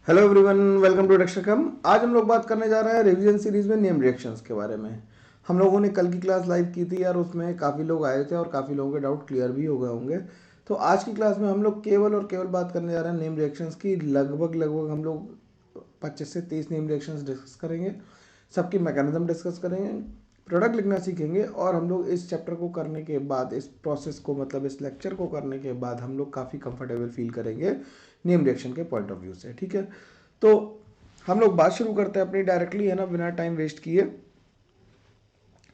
Hello everyone, welcome to डेक्स्ट्राकम। आज हम लोग बात करने जा रहे हैं रिवीजन सीरीज में नेम रिएक्शंस के बारे में। हम लोगों ने कल की क्लास लाइव की थी यार, उसमें काफ़ी लोग आए थे और काफ़ी लोगों के डाउट क्लियर भी हो गए होंगे। तो आज की क्लास में हम लोग केवल और केवल बात करने जा रहे हैं नेम रिएक्शंस की। लगभग हम लोग 25 से 30 नेम रिएक्शंस डिस्कस करेंगे, सबकी मैकेनिज्म डिस्कस करेंगे, प्रोडक्ट लिखना सीखेंगे। और हम लोग इस चैप्टर को करने के बाद, इस प्रोसेस को मतलब इस लेक्चर को करने के बाद हम लोग काफ़ी कंफर्टेबल फील करेंगे नेम रिएक्शन के पॉइंट ऑफ व्यू से। ठीक है, तो हम लोग बात शुरू करते हैं अपनी डायरेक्टली, है ना, बिना टाइम वेस्ट किए।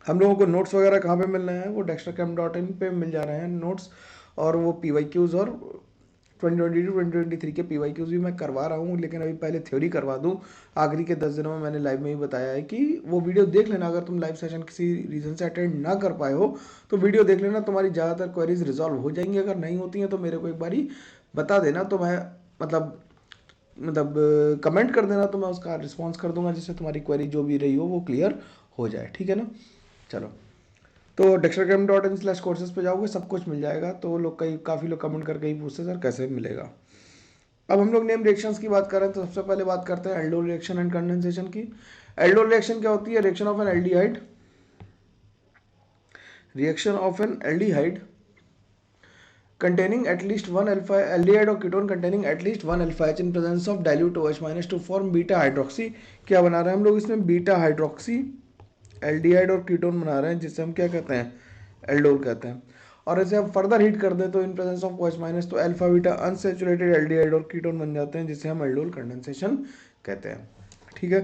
हम लोगों को नोट्स वगैरह कहाँ पे मिल रहे हैं? वो dextracam.in पे मिल जा रहे हैं नोट्स। और वो PYQs और 2022 2023 के PYQs भी मैं करवा रहा हूँ, लेकिन अभी पहले थ्योरी करवा दूँ। आखिरी के 10 दिनों में मैंने लाइव में ही बताया है कि वो वीडियो देख लेना। अगर तुम लाइव सेशन किसी रीज़न से अटेंड ना कर पाए हो तो वीडियो देख लेना, तुम्हारी ज़्यादातर क्वेरीज रिजॉल्व हो जाएंगी। अगर नहीं होती हैं तो मेरे को एक बारी बता देना, तो मैं मतलब कमेंट कर देना, तो मैं उसका रिस्पॉन्स कर दूंगा, जिससे तुम्हारी क्वेरी जो भी रही हो वो क्लियर हो जाए। ठीक है ना? चलो, तो dextracam.in/courses पे जाओगे, सब कुछ मिल जाएगा। तो लोग काफ़ी लोग कमेंट करके ही पूछते सर कैसे मिलेगा। अब हम लोग नेम रिएक्शंस की बात कर रहे हैं, तो सबसे पहले बात करते हैं एल्डोल रिएक्शन एंड कंडेंसेशन की। एल्डोल रिएक्शन क्या होती है? Reaction of N aldehyde, reaction of N aldehyde containing at least one alpha aldehyde or ketone containing at least one alpha H in presence of dilute OH minus to form beta hydroxy. क्या बना रहे हैं हम लोग इसमें? Beta hydroxy aldehyde और ketone बना रहे हैं, जिससे हम क्या कहते हैं? एल्डोल कहते हैं। और इसे हम फर्दर हीट कर दें तो इन प्रेजेंस ऑफ OH माइनस तो अल्फा बीटा अनसेचुरेटेड एल्डिहाइड और कीटोन बन जाते हैं, जिसे हम एल्डोल कंडेंसेशन कहते हैं। ठीक है,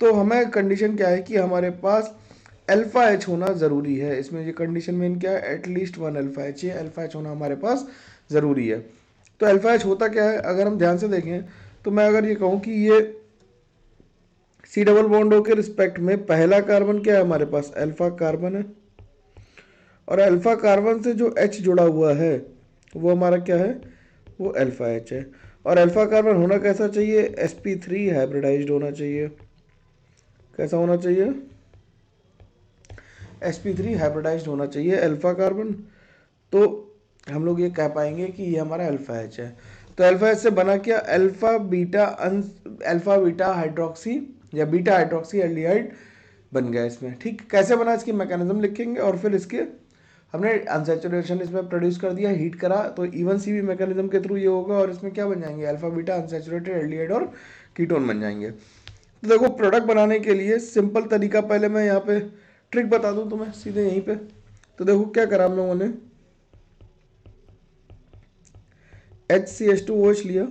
तो हमें कंडीशन क्या है कि हमारे पास अल्फा एच होना ज़रूरी है। इसमें ये कंडीशन मेन क्या है? At least one alpha H. ये अल्फा एच होना हमारे पास ज़रूरी है। तो अल्फा एच होता क्या है? अगर हम ध्यान से देखें तो मैं अगर ये कहूँ कि ये सी डबल बॉन्डों के रिस्पेक्ट में पहला कार्बन क्या है हमारे पास? अल्फा कार्बन है। और अल्फा कार्बन से जो एच जुड़ा हुआ है वो हमारा क्या है? वो अल्फा एच है। और अल्फा कार्बन होना कैसा चाहिए? sp3 हाइब्रिडाइज्ड होना चाहिए। कैसा होना चाहिए? sp3 हाइब्रिडाइज्ड होना चाहिए अल्फा कार्बन। तो हम लोग ये कह पाएंगे कि ये हमारा अल्फा एच है। तो अल्फा एच से बना क्या? अल्फा बीटा हाइड्रोक्सी या बीटा हाइड्रोक्सी एल्डिहाइड बन गया इसमें। ठीक, कैसे बना इसकी मैकेनिज्म लिखेंगे। और फिर इसके हमने अनसैचुरेशन इसमें प्रोड्यूस कर दिया, हीट करा, तो इवन सी भी मैकेनिज्म के थ्रू ये होगा। और इसमें क्या बन जाएंगे? अल्फा बीटा अनसैचुरेटेड एल्डिहाइड और कीटोन बन जाएंगे। तो देखो, प्रोडक्ट बनाने के लिए सिंपल तरीका, पहले मैं यहाँ पे ट्रिक बता दूं तुम्हें सीधे यहीं पे। तो देखो क्या करा हम लोगों ने, HCH2OH लिया।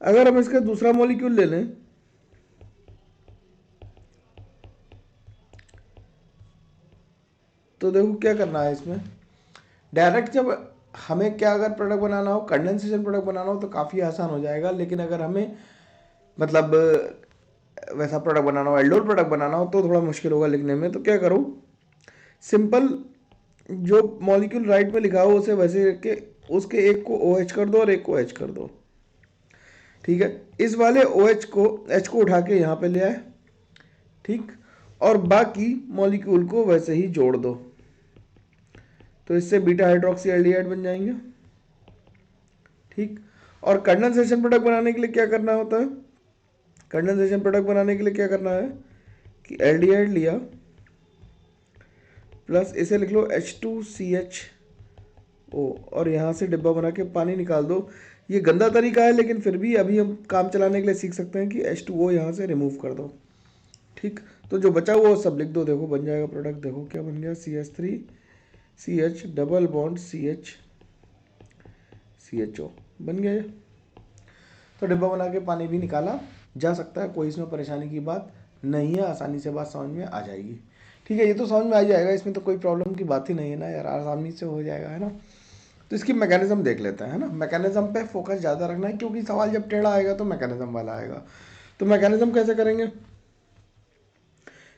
अगर हम इसका दूसरा मॉलिक्यूल ले लें तो देखो क्या करना है इसमें। डायरेक्ट जब हमें क्या अगर प्रोडक्ट बनाना हो, कंडेंसेशन प्रोडक्ट बनाना हो, तो काफ़ी आसान हो जाएगा। लेकिन अगर हमें मतलब वैसा प्रोडक्ट बनाना हो, एल्डोल प्रोडक्ट बनाना हो, तो थोड़ा मुश्किल होगा लिखने में। तो क्या करो, सिंपल जो मॉलिक्यूल राइट में लिखा हो उसे वैसे रख के उसके एक को OH कर दो और एक को H कर दो। ठीक है, इस वाले H को उठा के यहाँ पे ले आए। ठीक, और बाकी मॉलिक्यूल को वैसे ही जोड़ दो, तो इससे बीटा हाइड्रोक्सी एल्डिहाइड बन जाएंगे। ठीक, और कंडेंसेशन प्रोडक्ट बनाने के लिए क्या करना होता है? कंडेंसेशन प्रोडक्ट बनाने के लिए क्या करना है कि एल्डिहाइड लिया प्लस इसे लिख लो H2CHO, और यहाँ से डिब्बा बना के पानी निकाल दो। ये गंदा तरीका है, लेकिन फिर भी अभी हम काम चलाने के लिए सीख सकते हैं कि H2O यहाँ से रिमूव कर दो। ठीक, तो जो बचा हुआ वो सब लिख दो। देखो बन जाएगा प्रोडक्ट। देखो क्या बन गया? CH3CH डबल बॉन्ड CHO बन गया। तो डिब्बा बना के पानी भी निकाला जा सकता है, कोई इसमें परेशानी की बात नहीं है, आसानी से बात समझ में आ जाएगी। ठीक है, ये तो समझ में आ जाएगा, इसमें तो कोई प्रॉब्लम की बात ही नहीं है ना यार, आसानी से हो जाएगा, है ना। तो इसकी मैकेनिज्म देख लेते हैं, है ना। मैकेनिज्म पे फोकस ज़्यादा रखना है, क्योंकि सवाल जब टेढ़ा आएगा तो मैकेनिज्म वाला आएगा। तो मैकेनिज्म कैसे करेंगे?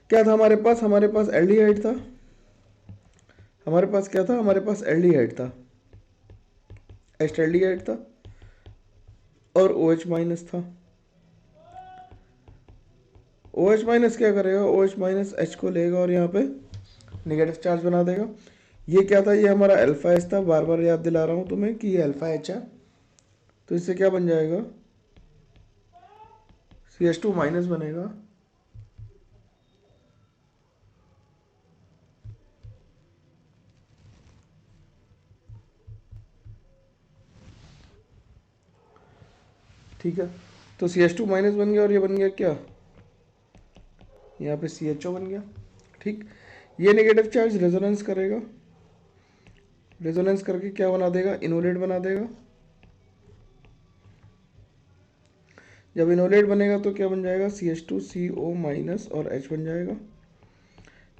क्या था हमारे पास एल्डिहाइड था। हमारे पास क्या था? हमारे पास एल्डिहाइड था, एस्टल्डिहाइड था, और OH माइनस था। OH माइनस क्या करेगा? OH माइनस H को लेगा और यहाँ पे नेगेटिव चार्ज बना देगा। ये क्या था? ये हमारा अल्फा एच था। बार बार याद दिला रहा हूँ तुम्हें कि ये अल्फा एच है। तो इससे क्या बन जाएगा? CH2 माइनस बनेगा, ठीक है। तो CH2 माइनस बन गया और ये बन गया क्या, यहाँ पे CHO बन गया, ठीक। ये नेगेटिव चार्ज रेजोनेंस करेगा, रेजोनेंस करके क्या बना देगा, इनोलेट बना देगा। जब इनोलेट बनेगा तो क्या बन जाएगा, CH2CO माइनस और H बन जाएगा।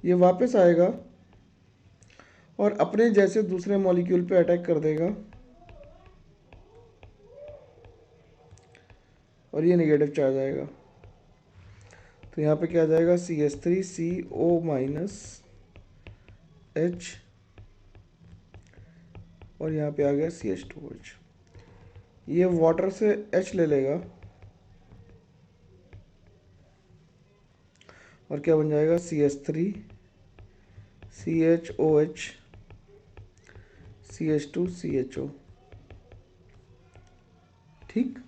ये वापस आएगा और अपने जैसे दूसरे मॉलिक्यूल पे अटैक कर देगा और ये नेगेटिव चार्ज आएगा। तो यहाँ पे क्या आ जाएगा, CH3CO माइनस H और यहाँ पे आ गया CH2H। ये वाटर से H ले लेगा और क्या बन जाएगा, CH3 CHOH CH2 CHO, ठीक।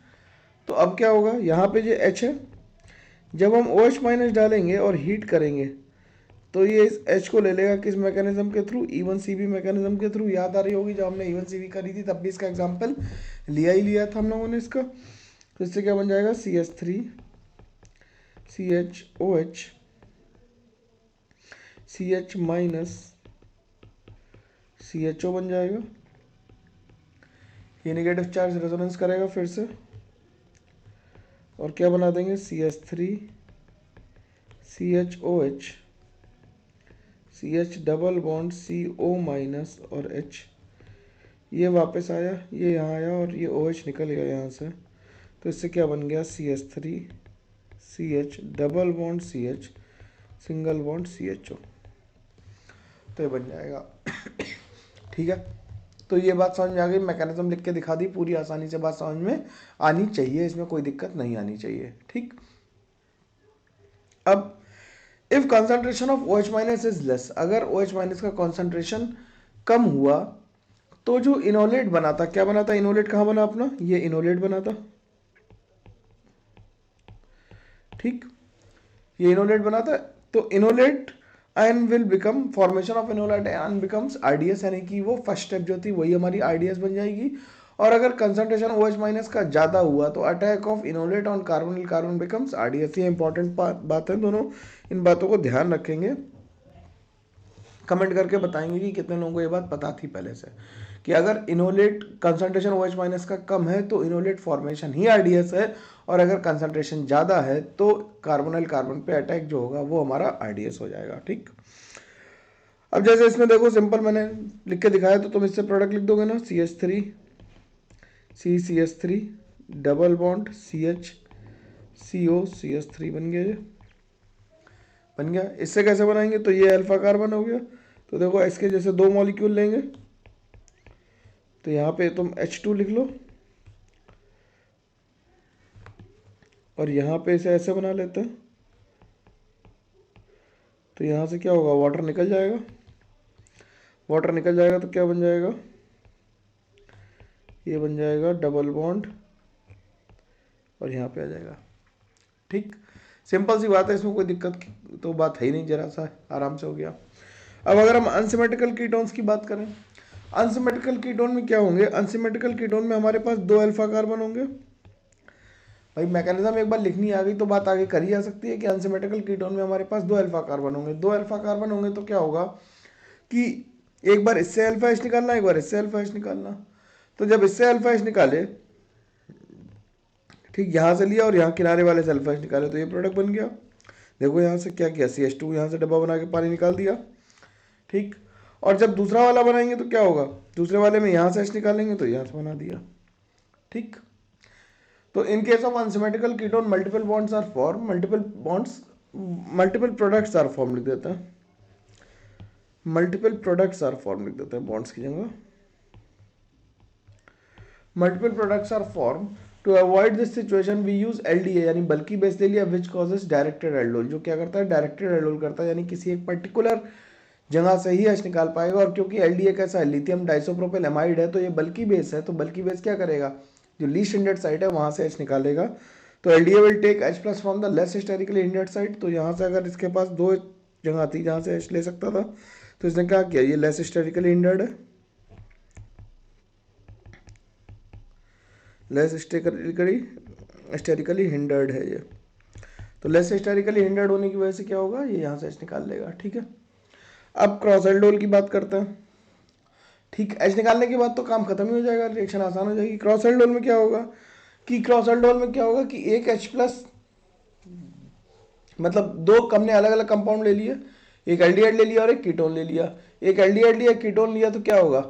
तो अब क्या होगा, यहाँ पे जो H है, जब हम OH माइनस डालेंगे और हीट करेंगे तो ये इस H को ले लेगा किस मैकेनिज्म के थ्रू, E1CB मैकेनिज्म के थ्रू। याद आ रही होगी जब हमने E1CB करी थी तब भी इसका एग्जांपल लिया ही लिया था हम लोगों ने इसका। तो इससे क्या बन जाएगा, CH3 CHOH CH minus CHO बन जाएगा। ये नेगेटिव चार्ज रेजोनेंस करेगा फिर से और क्या बना देंगे, CH3 CHOH CH double bond CO minus और H। ये वापस आया, ये यहाँ आया और ये OH निकल गया यहाँ से। तो इससे क्या बन गया, CH3 CH double bond CH single bond CHO। तो ये बन जाएगा ठीक है। तो ये बात समझ में आ गई, मैकेनिज्म लिख के दिखा दी, पूरी आसानी से बात समझ में आनी चाहिए, इसमें कोई दिक्कत नहीं आनी चाहिए, ठीक। अब if concentration of OH minus is less, अगर OH माइनस का कंसंट्रेशन कम हुआ तो जो इनोलेट बना था, क्या बना था, इनोलेट कहाँ बना अपना, ये इनोलेट बना था, ठीक। ये इनोलेट बना था। तो enolate ion will become, formation of enolate ion becomes RDS, यानी कि वो फर्स्ट स्टेप जो थी वही हमारी RDS बन जाएगी। और अगर कंसंट्रेशन OH माइनस का ज़्यादा हुआ तो attack of enolate on carbonyl carbon becomes RDS। ये इंपॉर्टेंट बात है दोनों, इन बातों को ध्यान रखेंगे। कमेंट करके बताएंगे कि कितने लोगों को ये बात पता थी पहले से, कि अगर इनोलेट कंसंट्रेशन OH माइनस का कम है तो इनोलेट फॉर्मेशन ही RDS है, और अगर कंसंट्रेशन ज़्यादा है तो कार्बोनिल कार्बन पे अटैक जो होगा वो हमारा RDS हो जाएगा, ठीक। अब जैसे इसमें देखो सिंपल मैंने लिख के दिखाया, तो तुम इससे प्रोडक्ट लिख दोगे ना, CH3 CCH3 double bond CH CO CH3 बन गया, ये बन गया। इससे कैसे बनाएंगे, तो ये अल्फा कार्बन हो गया। तो देखो इसके जैसे दो मॉलिक्यूल लेंगे, तो यहाँ पे तुम H2 लिख लो और यहाँ पे इसे ऐसे बना लेते हैं। तो यहाँ से क्या होगा, वाटर निकल जाएगा, वाटर निकल जाएगा तो क्या बन जाएगा, ये बन जाएगा डबल बॉन्ड और यहाँ पे आ जाएगा, ठीक। सिंपल सी बात है, इसमें कोई दिक्कत की तो बात है ही नहीं, जरा सा आराम से हो गया। अब अगर हम अनसिमेट्रिकल कीटोन्स की बात करें, अनसिमेट्रिकल कीटोन में क्या होंगे, अनसिमेट्रिकल कीटोन में हमारे पास दो अल्फा कार्बन होंगे। भाई मैकेनिज्म एक बार लिखनी आ गई तो बात आगे करी जा सकती है कि अनसिमेट्रिकल कीटोन में हमारे पास दो अल्फा कार्बन होंगे। दो अल्फा कार्बन होंगे तो क्या होगा कि एक बार इससे अल्फा एच निकालना, एक बार इससे अल्फा एच निकालना। तो जब इससे अल्फा एच निकाले, ठीक, यहाँ से लिया और यहाँ किनारे वाले से अल्फा एच निकाले, तो ये प्रोडक्ट बन गया। देखो यहाँ से क्या किया, CH2 यहाँ से डब्बा बना के पानी निकाल दिया, ठीक। और जब दूसरा वाला बनाएंगे तो क्या होगा, दूसरे वाले में यहाँ से एच निकालेंगे तो यहाँ से बना दिया, ठीक। तो in case of unsymmetrical ketone multiple bonds are form, multiple products are form लिख देते हैं, मल्टीपल प्रोडक्ट्स आर फॉर्म लिख देते हैं बॉन्ड्स की जगह। Multiple products are form, to avoid this situation we use LDA, यानी बल्कि बेस ले लिया, विच कॉजेस डायरेक्टेड एल्डोल, जो क्या करता है, डायरेक्टेड एल्डोल करता है, यानी किसी एक पर्टिकुलर जगह से ही एच निकाल पाएगा। और क्योंकि LDA कैसा है, लिथियम डाइसोप्रोपिल एमाइड है, तो ये बल्कि बेस है, तो बल्कि बेस क्या करेगा, जो लीस्ट स्टैंडर्ड साइट है वहां से एच निकालेगा। तो LDA will take H plus from the less sterically hindered side. तो यहाँ से अगर इसके पास दो जगह थी जहाँ से H ले सकता था, तो इसने क्या किया, ये लेस हिस्टेरिकली हिंडर्ड है, लेस हिस्टेरिकली हिंडर्ड है ये। तो लेस हिस्टेरिकली हिंडर्ड होने की वजह से क्या होगा, ये यहाँ से H निकाल लेगा। ठीक है, अब क्रॉस एल्डोल की बात करते हैं। ठीक, H निकालने के बाद तो काम खत्म ही हो जाएगा, रिएक्शन आसान हो जाएगी। क्रॉस एल्डोल में क्या होगा कि एक H प्लस, मतलब दो हमने अलग अलग कंपाउंड ले लिए, एक एल्डिहाइड ले लिया और एक कीटोन ले लिया। एक एल्डिहाइड लिया, कीटोन लिया, तो क्या होगा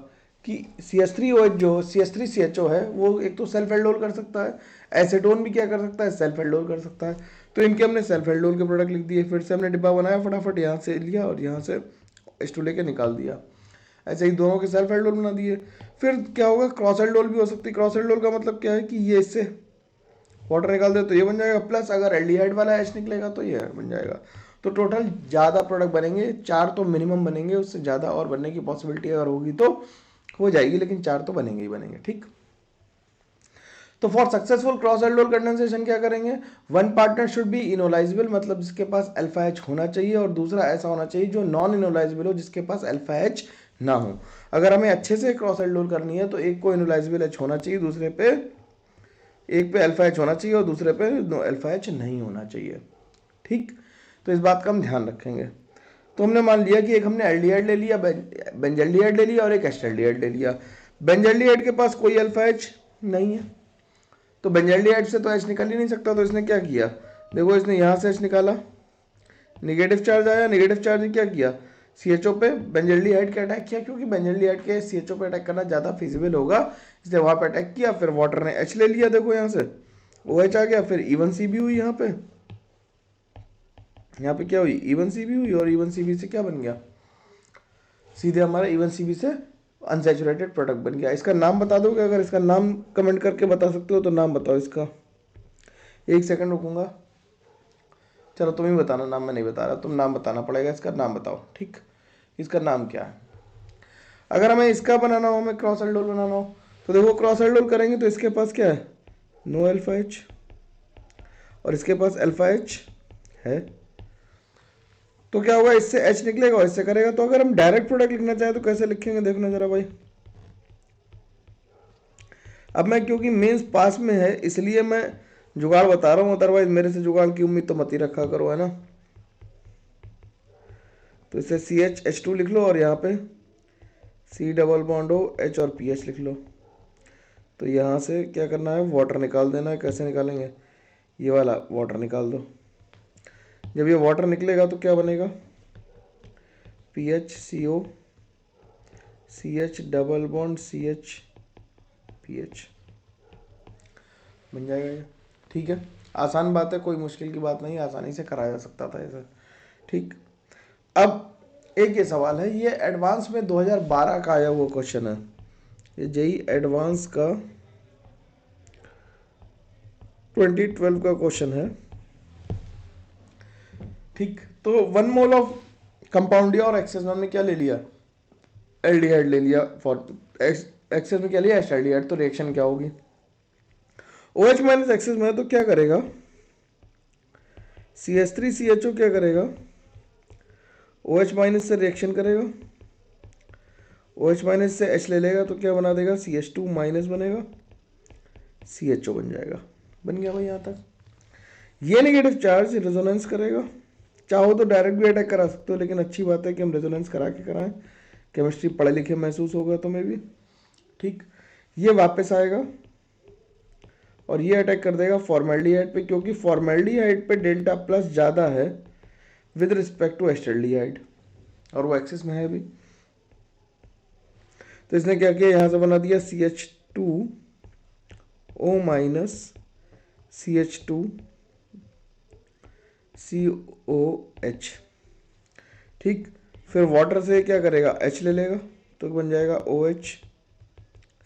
कि CH3OH जो CH3CHO है वो एक तो सेल्फ एल्डोल कर सकता है, एसीटोन भी क्या कर सकता है, सेल्फ एल्डोल कर सकता है। तो इनके हमने सेल्फ एल्डोल के प्रोडक्ट लिख दिए, फिर से हमने डिब्बा बनाया, फटाफट यहाँ से लिया और यहाँ से H2 लेके निकाल दिया। ऐसे ही दोनों के सेल्फ एल्डोल बना दिए। फिर क्या होगा, क्रॉस एल्डोल भी हो सकती है। क्रॉस एल्डोल का मतलब क्या है कि ये इससे वाटर निकाल दे तो ये बन जाएगा, प्लस अगर एल्डिहाइड वाला H निकलेगा तो ये बन जाएगा। तो टोटल ज़्यादा प्रोडक्ट बनेंगे, 4 तो मिनिमम बनेंगे, उससे ज़्यादा और बनने की पॉसिबिलिटी अगर होगी तो हो जाएगी, लेकिन 4 तो बनेंगे ही बनेंगे। ठीक, तो for successful cross aldol condensation क्या करेंगे, one partner should be enolisable, मतलब जिसके पास अल्फा H होना चाहिए, और दूसरा ऐसा होना चाहिए जो नॉन इनोलाइजेबल हो, जिसके पास अल्फा H ना हो। अगर हमें अच्छे से क्रॉस एल्डोल करनी है तो एक को इनोलाइजेबल H होना चाहिए, दूसरे पे एक पे अल्फा H होना चाहिए और दूसरे पे अल्फा H नहीं होना चाहिए। ठीक, तो इस बात का हम ध्यान रखेंगे। तो हमने मान लिया कि एक हमने एल्डिहाइड ले लिया, बेंजल्डिहाइड ले लिया और एक एस्टल्डिहाइड ले लिया। बेंजल्डिहाइड के पास कोई अल्फा H नहीं है, तो बेंजल्डिहाइड से तो H निकल ही नहीं सकता। तो इसने क्या किया, देखो इसने यहाँ से H निकाला, निगेटिव चार्ज आया, निगेटिव चार्ज ने क्या किया, CHO पे बेंजल्डिहाइड के अटैक किया, क्योंकि बेंजल्डिहाइड के CHO पे अटैक करना ज़्यादा फिजिबल होगा, इसलिए वहाँ पे अटैक किया। फिर वाटर ने H ले लिया, देखो यहाँ से OH आ गया, फिर E1CB हुई यहाँ पे, क्या हुई, E1CB हुई, और E1CB से क्या बन गया, सीधे हमारा E1CB से अनसैचुरेटेड प्रोडक्ट बन गया। इसका नाम बता दोगे, अगर इसका नाम कमेंट करके बता सकते हो तो नाम बताओ इसका। 1 सेकंड रुकूंगा, चलो तुम ही बताना, नाम मैं नहीं बता रहा, तुम नाम बताना पड़ेगा, इसका नाम बताओ। ठीक, इसका नाम क्या है। अगर हमें इसका बनाना हो, हमें क्रॉस एल्डोल बनाना हो, तो देखो क्रॉस एल्डोल करेंगे तो इसके पास क्या है, नो अल्फा H, और इसके पास अल्फा H है। तो क्या होगा, इससे H निकलेगा और इससे करेगा। तो अगर हम डायरेक्ट प्रोडक्ट लिखना चाहें तो कैसे लिखेंगे, देखना जरा भाई। अब मैं क्योंकि मेंस पास में है इसलिए मैं जुगाड़ बता रहा हूँ, अदरवाइज मेरे से जुगाड़ की उम्मीद तो मत ही रखा करो, है ना। तो इसे CH H2 लिख लो और यहाँ पे C डबल बॉन्ड हो H और PH लिख लो। तो यहाँ से क्या करना है, वाटर निकाल देना है। कैसे निकालेंगे, ये वाला वाटर निकाल दो। जब ये वाटर निकलेगा तो क्या बनेगा, PHCO CH double bond CH PH बन जाएगा ये। ठीक है, आसान बात है, कोई मुश्किल की बात नहीं, आसानी से कराया जा सकता था ऐसा। ठीक, अब एक ये सवाल है, ये एडवांस में 2012 का आया हुआ क्वेश्चन है, ये जेई एडवांस का 2012 का क्वेश्चन है। ठीक, तो 1 मोल ऑफ कंपाउंड और एक्सेस में हमने क्या ले लिया, एल्डिहाइड ले लिया, फॉर एक्सेस में क्या लिया, एस्टल्डिहाइड। तो रिएक्शन क्या होगी, OH माइनस एक्सेस में, तो क्या करेगा, CH3CHO क्या करेगा, OH माइनस से रिएक्शन करेगा, OH माइनस से H ले लेगा तो क्या बना देगा, CH2 माइनस बनेगा, CHO बन जाएगा। बन गया भाई यहाँ तक। ये नेगेटिव चार्ज रेजोनेंस करेगा, चाहो तो डायरेक्ट भी अटैक करा सकते हो, लेकिन अच्छी बात है कि हम रेजोनेंस करा के कराएं, केमिस्ट्री पढ़े लिखे महसूस होगा तुम्हें भी। ठीक, ये वापस आएगा और ये अटैक कर देगा फॉर्मेल्डिहाइड पे, क्योंकि फॉर्मेल्डिहाइड पे डेल्टा प्लस ज़्यादा है विद रिस्पेक्ट टू एस्टल्डिहाइड, और वो एक्सिस में है भी। तो इसने क्या किया, यहाँ से बना दिया CH2O माइनस CH2 COH। ठीक, फिर वाटर से क्या करेगा, H ले लेगा तो बन जाएगा OH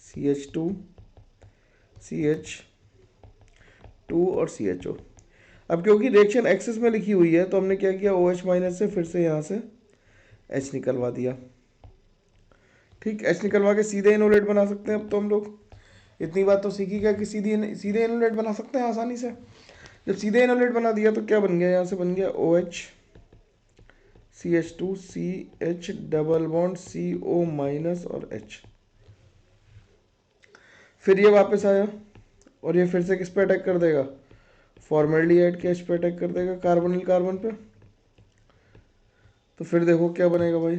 CH2 CH2 और CHO। अब क्योंकि रिएक्शन एक्सेस में लिखी हुई है तो हमने क्या किया, OH माइनस से फिर से यहाँ से H निकलवा दिया। ठीक, H निकलवा के सीधे इनोलेट बना सकते हैं। अब तो हम लोग इतनी बात तो सीखी गया कि सीधे इनोलेट बना सकते हैं आसानी से। जब सीधे इनोलेट बना दिया तो क्या बन गया, यहाँ से बन गया OH CH2 CH double bond CO minus और H। फिर ये वापस आया और ये फिर से किस पे अटैक कर देगा, फॉर्मेल्डिहाइड के H पे अटैक कर देगा, कार्बोनिल कार्बन पे। तो फिर देखो क्या बनेगा भाई,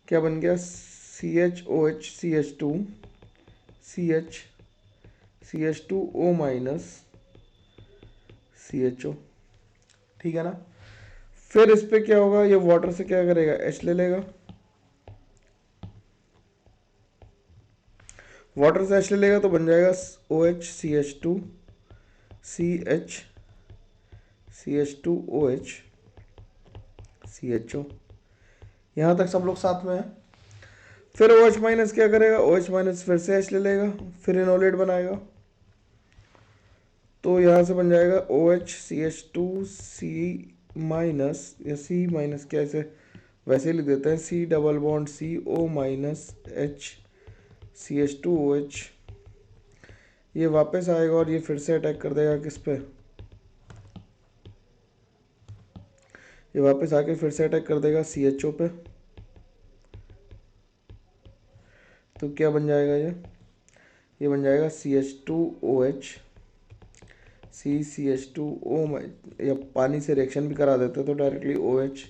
क्या बन गया, CHOH CH2 CH CH2O minus CHO। ठीक है ना। फिर इस पे क्या होगा, ये वाटर से क्या करेगा, H ले लेगा, वाटर से H ले लेगा तो बन जाएगा OH CH2 CH CH2OH CHO। यहाँ तक सब लोग साथ में है। फिर OH माइनस क्या करेगा, OH माइनस फिर से H ले लेगा, फिर इनोलेट बनाएगा, तो यहाँ से बन जाएगा OH CH2 C माइनस या C माइनस, क्या इसे वैसे ही लिख देते हैं, C double bond CO minus H CH2OH। ये वापस आएगा और ये फिर से अटैक कर देगा किस पे, ये वापस आके फिर से अटैक कर देगा CHO पे। तो क्या बन जाएगा ये बन जाएगा CH2OH CH2O, या पानी से रिएक्शन भी करा देते तो डायरेक्टली OH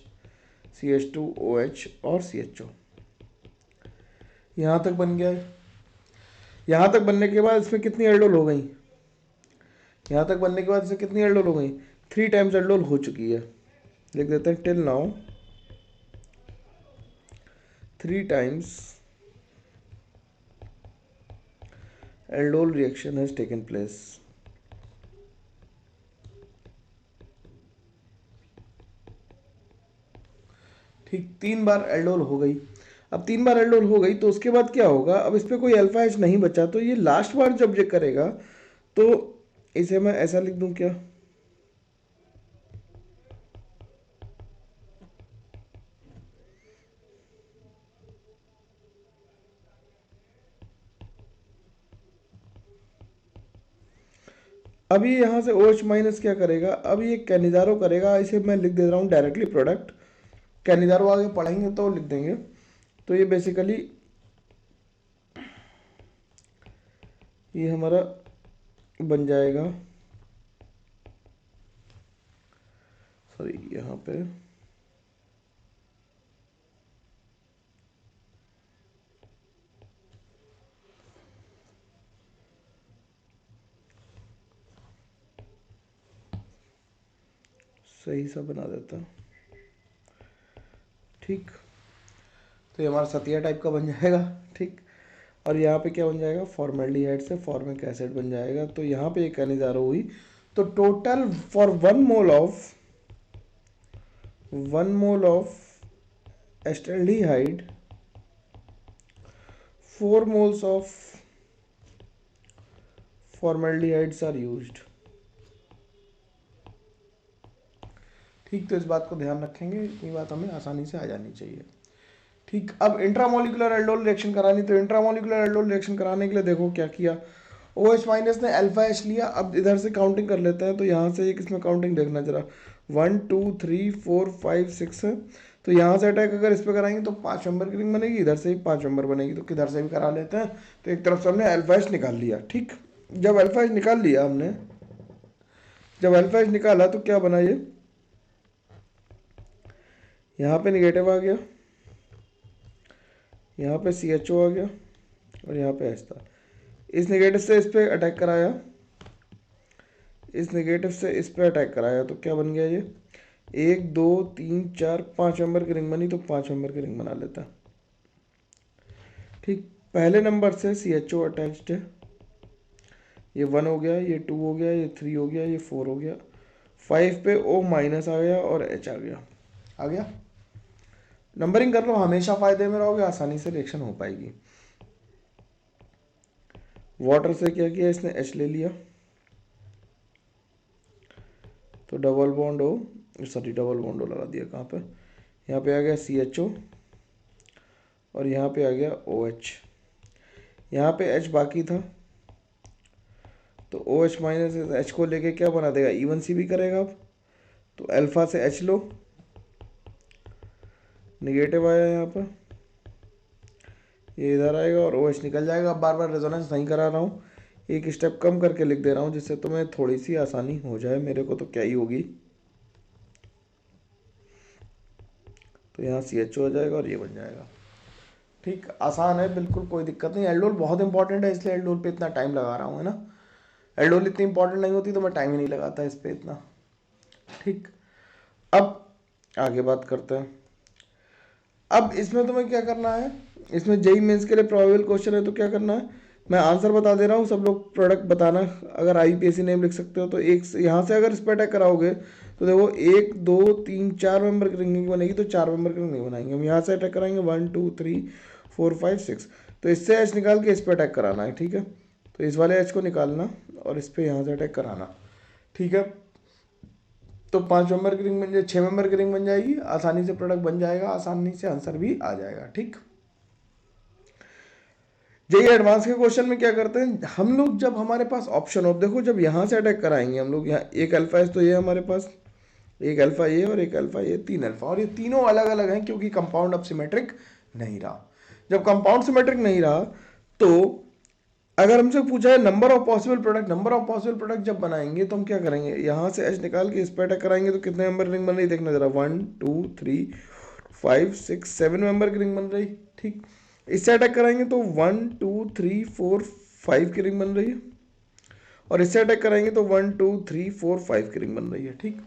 CH2OH और CHO। यहाँ तक बन गया है। यहाँ तक बनने के बाद इसमें कितनी एल्डोल हो गई, यहाँ तक बनने के बाद इसमें कितनी एल्डोल हो गई, 3 टाइम्स एल्डोल हो चुकी है। लिख देते हैं, till now 3 times aldol reaction has taken place. ठीक, 3 बार एल्डोल हो गई। अब 3 बार एल्डोल हो गई तो उसके बाद क्या होगा, अब इस पर कोई अल्फा एच नहीं बचा, तो ये लास्ट बार जब ये करेगा तो इसे मैं ऐसा लिख दूं क्या, अभी यहाँ से OH माइनस क्या करेगा, अब ये कैनिजारो करेगा, इसे मैं लिख दे रहा हूँ डायरेक्टली प्रोडक्ट, कैनिजारो आगे पढ़ेंगे तो लिख देंगे। तो ये बेसिकली ये हमारा बन जाएगा, सॉरी यहाँ पे सही सा बना देता। ठीक, तो ये हमारा सतिया टाइप का बन जाएगा। ठीक, और यहाँ पे क्या बन जाएगा, फॉर्मेल्डिहाइड से फॉर्मिक एसिड बन जाएगा। तो यहाँ पे एक कैनिजारो हुई, तो total for 1 mole of acetaldehyde 4 moles of formaldehydes are used। ठीक, तो इस बात को ध्यान रखेंगे, इतनी बात हमें आसानी से आ जानी चाहिए। ठीक, अब इंट्रामोलिकुलर एल्डोल रिएक्शन करानी, तो इंट्रामोलिकुलर एल्डोल रिएक्शन कराने के लिए देखो क्या किया, OH माइनस ने अल्फा H लिया। अब इधर से काउंटिंग कर लेते हैं, तो यहाँ से एक इसमें काउंटिंग देखना जरा, 1 2 3 4 5 6 है। तो यहाँ से अटैक अगर इस पर कराएंगे तो 5 नंबर की रिंग बनेगी, इधर से भी 5 नंबर बनेगी, तो किधर से भी करा लेते हैं। तो एक तरफ से हमने अल्फा H निकाल लिया। ठीक, जब अल्फा H निकाल लिया हमने, जब अल्फा H निकाला तो क्या बना, ये यहाँ पे निगेटिव आ गया, यहाँ पे CHO आ गया और यहाँ पे H था। इस नेगेटिव से इस पे अटैक कराया, इस नेगेटिव से इस पे अटैक कराया, तो क्या बन गया, ये 1 2 3 4 5 नंबर की रिंग बनी, तो 5 नंबर की रिंग बना लेता। ठीक, पहले नंबर से CHO अटैच्ड है, ये 1 हो गया, ये 2 हो गया, ये 3 हो गया, ये 4 हो गया, 5 पे O माइनस आ गया और H आ गया। नंबरिंग कर लो, हमेशा फायदे में रहोगे, आसानी से रिएक्शन हो पाएगी। वाटर से क्या किया इसने, H ले लिया, तो डबल बॉन्ड O लगा दिया, कहाँ पे, यहाँ पे आ गया CHO और यहाँ पे आ गया OH, यहाँ पे H बाकी था, तो ओ एच माइनस एच को लेके क्या बना देगा, इवन सी भी करेगा अब। तो अल्फा से एच लो, निगेटिव आया यहाँ पर, ये इधर आएगा और ओ एच निकल जाएगा। अब बार बार रेजोनेंस नहीं करा रहा हूँ, एक स्टेप कम करके लिख दे रहा हूँ जिससे तुम्हें थोड़ी सी आसानी हो जाए। मेरे को तो क्या ही होगी, तो यहाँ सी एच हो जाएगा और ये बन जाएगा। ठीक, आसान है बिल्कुल, कोई दिक्कत नहीं। एल्डोल बहुत इंपॉर्टेंट है, इसलिए एल्डोल पे इतना टाइम लगा रहा हूँ, है ना। एल्डोल इतनी इंपॉर्टेंट नहीं होती तो मैं टाइम ही नहीं लगाता इस पे इतना। ठीक, अब आगे बात करते हैं। अब इसमें तुम्हें क्या करना है, इसमें जेई मेंस के लिए प्रोबेबल क्वेश्चन है तो क्या करना है, मैं आंसर बता दे रहा हूँ, सब लोग प्रोडक्ट बताना। अगर आईपीएससी नेम लिख सकते हो तो एक यहाँ से अगर इस पर अटैक कराओगे तो देखो 1 2 3 4 मेंबर की रिंगिंग बनेगी, तो 4 मेंबर की रिंग नहीं बनाएंगे हम। यहाँ से अटैक कराएंगे 1 2 3 4 5 6, तो इससे एच निकाल के इस पर अटैक कराना है। ठीक है, तो इस वाले एच को निकालना और इस पर यहाँ से अटैक कराना। ठीक है, तो 5 मेंबर की रिंग बन जाए, 6 मेंबर की रिंग बन जाएगी, आसानी से प्रोडक्ट बन जाएगा, आसानी से आंसर भी आ जाएगा। ठीक, जेई एडवांस के क्वेश्चन में क्या करते हैं हम लोग, जब हमारे पास ऑप्शन हो, देखो जब यहाँ से अटैक कराएंगे हम लोग, यहाँ एक अल्फा है तो ये हमारे पास एक अल्फा ये और एक अल्फा ये, 3 अल्फा, और ये तीनों अलग अलग हैं क्योंकि कंपाउंड अब सिमेट्रिक नहीं रहा। जब कंपाउंड सिमेट्रिक नहीं रहा तो अगर हमसे पूछा है number of possible product, number of possible product जब बनाएंगे तो हम क्या करेंगे, यहाँ से एच निकाल के इस पर अटैक कराएंगे तो कितने मेंबर रिंग बन रही देखना जरा, 1 2 3 5 6 7 मेंबर की रिंग बन रही। ठीक, इससे अटैक कराएंगे तो 1 2 3 4 5 की रिंग बन रही है, और इससे अटैक कराएंगे तो 1 2 3 4 5 की रिंग बन रही है। ठीक,